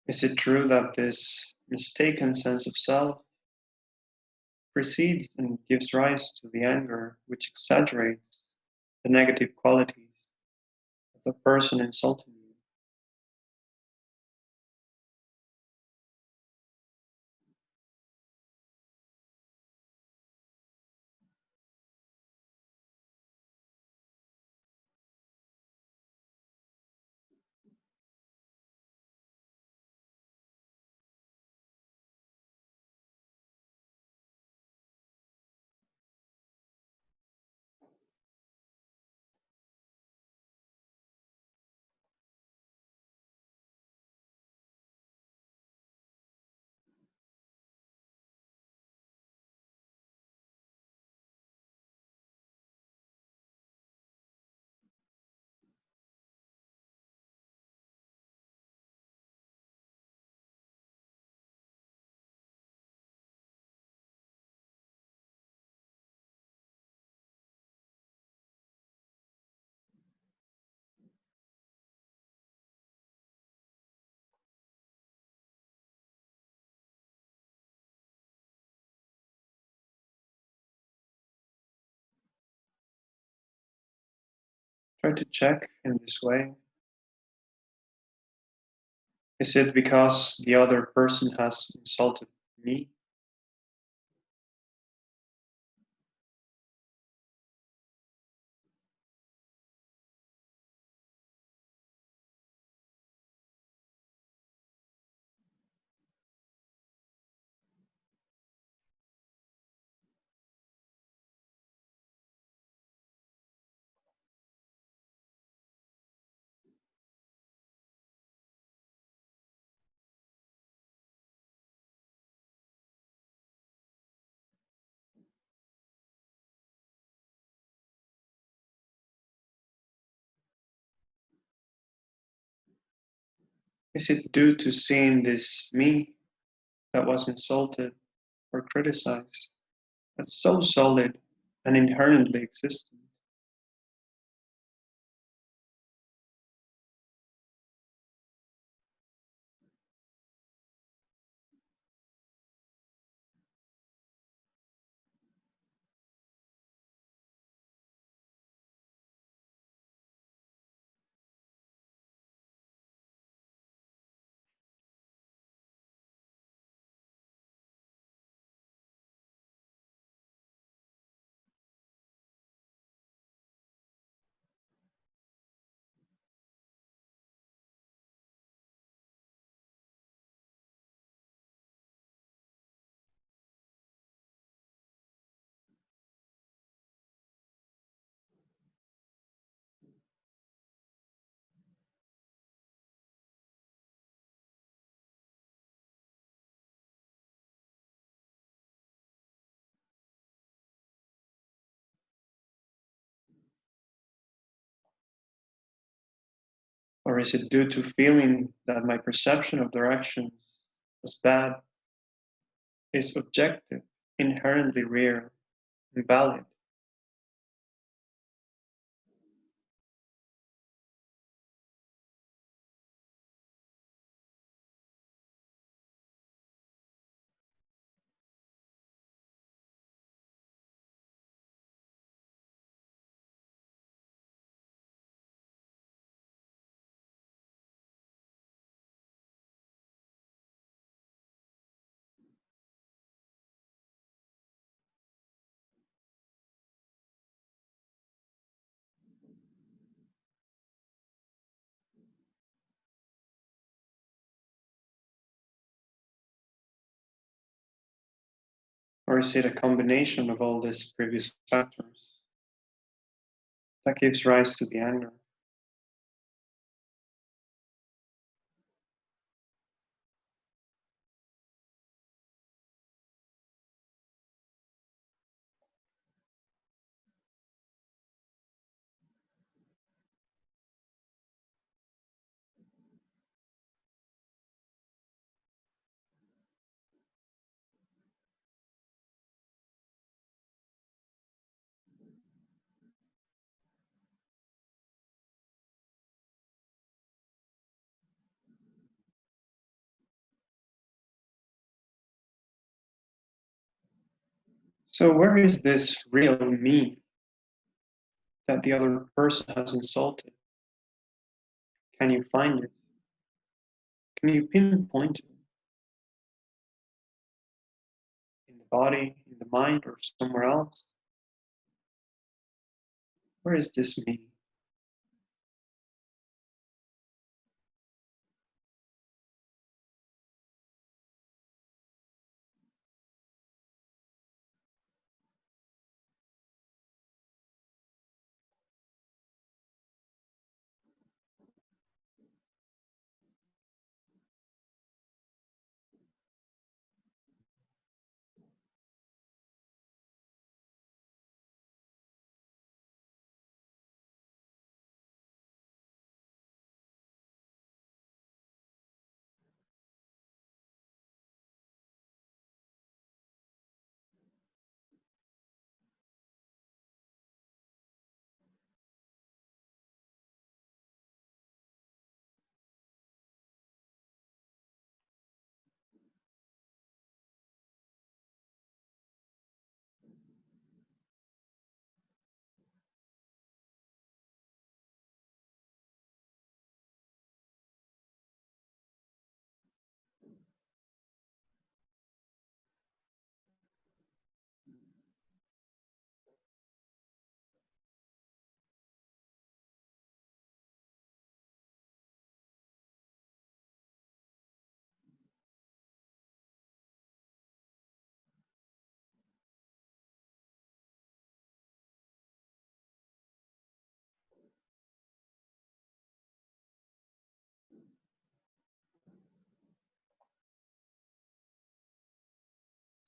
Is it true that this mistaken sense of self precedes and gives rise to the anger which exaggerates the negative qualities of the person insulting you? Try to check in this way. Is it because the other person has insulted me? Is it due to seeing this me that was insulted or criticized as so solid and inherently existent? Or is it due to feeling that my perception of their actions as bad is objective, inherently real, and valid? Or is it a combination of all these previous factors that gives rise to the anger? So where is this real me that the other person has insulted? Can you find it? Can you pinpoint it in the body, in the mind, or somewhere else? Where is this me?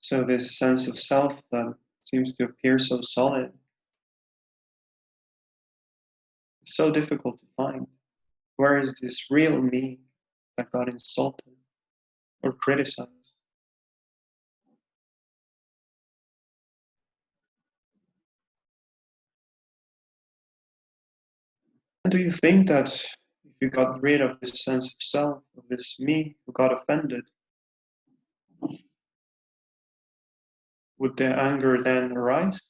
So this sense of self that seems to appear so solid is so difficult to find. Where is this real me that got insulted or criticized. And do you think that if you got rid of this sense of self, of this me who got offended, would the anger then arise?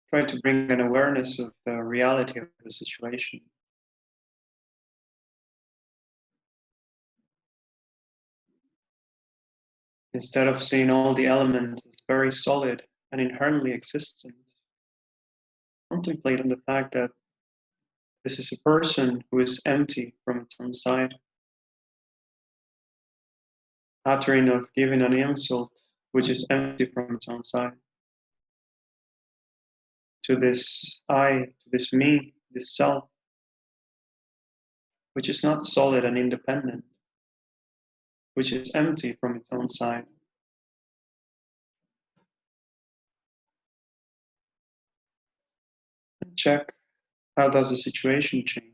Try to bring an awareness of the reality of the situation. Instead of seeing all the elements as very solid and inherently existent, contemplate on the fact that this is a person who is empty from its own side, uttering of giving an insult which is empty from its own side, to this I, to this me, this self, which is not solid and independent, which is empty from its own side. Check, how does the situation change?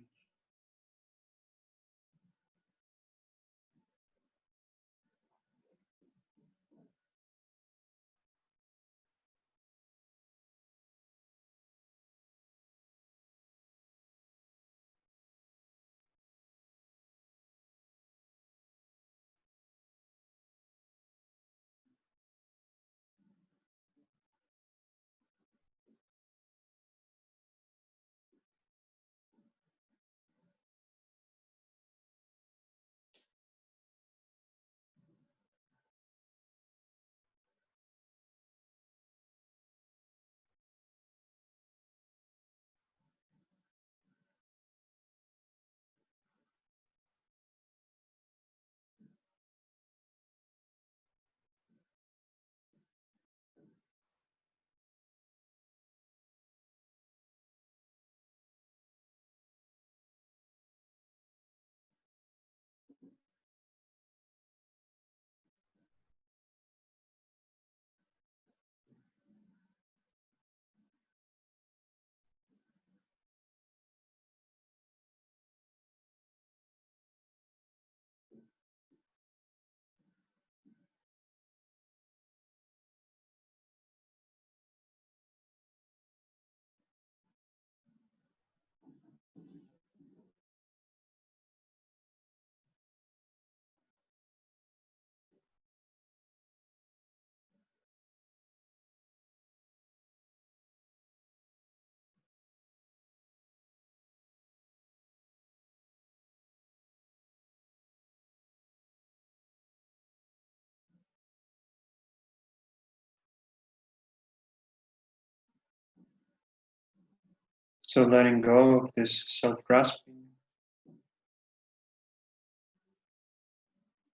So letting go of this self-grasping,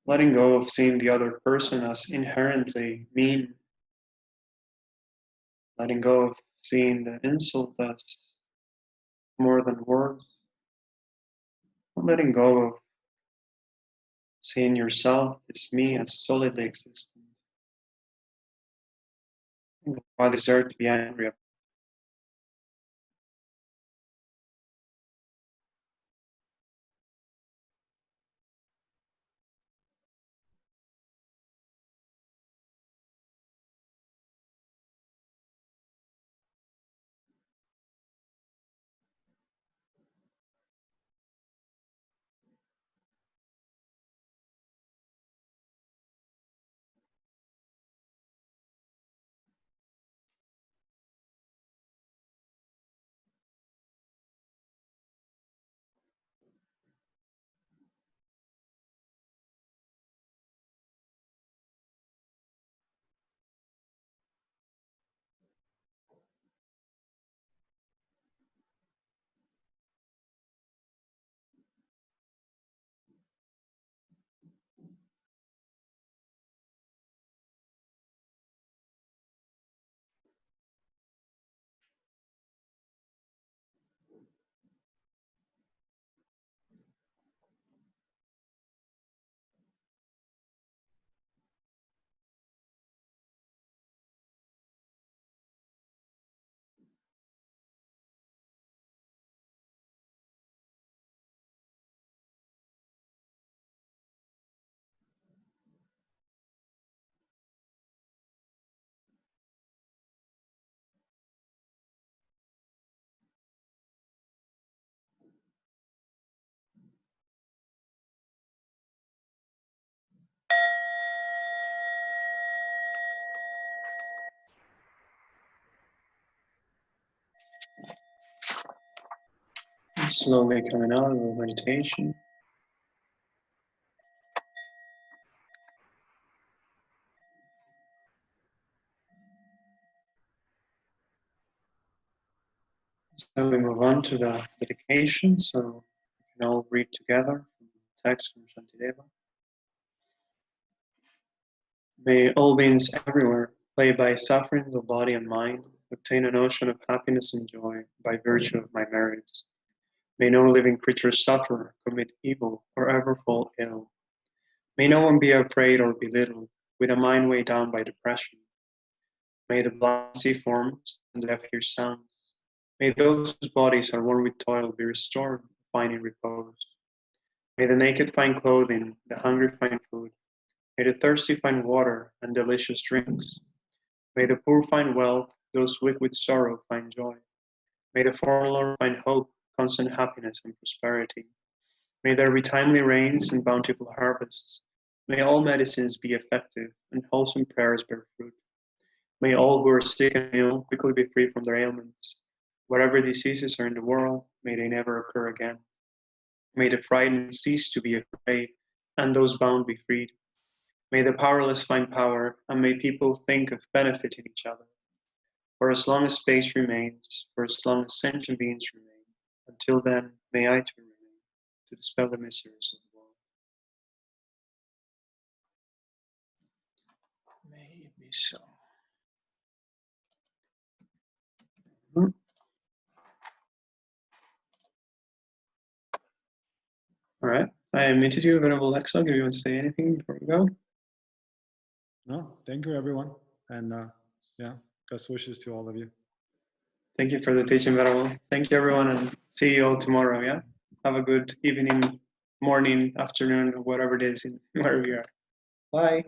letting go of seeing the other person as inherently mean, letting go of seeing the insult as more than words, letting go of seeing yourself, this me, as solidly existent. Why deserve to be angry about? Slowly coming out of the meditation. So we move on to the dedication. So we can all read together from the text from Shantideva. May all beings everywhere, plagued by sufferings of body and mind, obtain an ocean of happiness and joy by virtue of my merits. May no living creature suffer, commit evil, or ever fall ill. May no one be afraid or belittled, with a mind weighed down by depression. May the blind see forms and the deaf hear sounds. May those whose bodies are worn with toil be restored, finding repose. May the naked find clothing, the hungry find food. May the thirsty find water and delicious drinks. May the poor find wealth, those weak with sorrow find joy. May the forlorn find hope, constant happiness and prosperity. May there be timely rains and bountiful harvests. May all medicines be effective and wholesome prayers bear fruit. May all who are sick and ill quickly be free from their ailments. Whatever diseases are in the world, may they never occur again. May the frightened cease to be afraid, and those bound be freed. May the powerless find power, and may people think of benefiting each other. For as long as space remains, for as long as sentient beings remain, until then, may I too remain, to dispel the miseries of the world. May it be so. All right. I admitted you, Venerable Lexog, if you want to say anything before we go. No, thank you, everyone. And yeah, best wishes to all of you. Thank you for the teaching, Venerable. Thank you, everyone, and see you all tomorrow, yeah? Have a good evening, morning, afternoon, or whatever it is, wherever you are. Bye.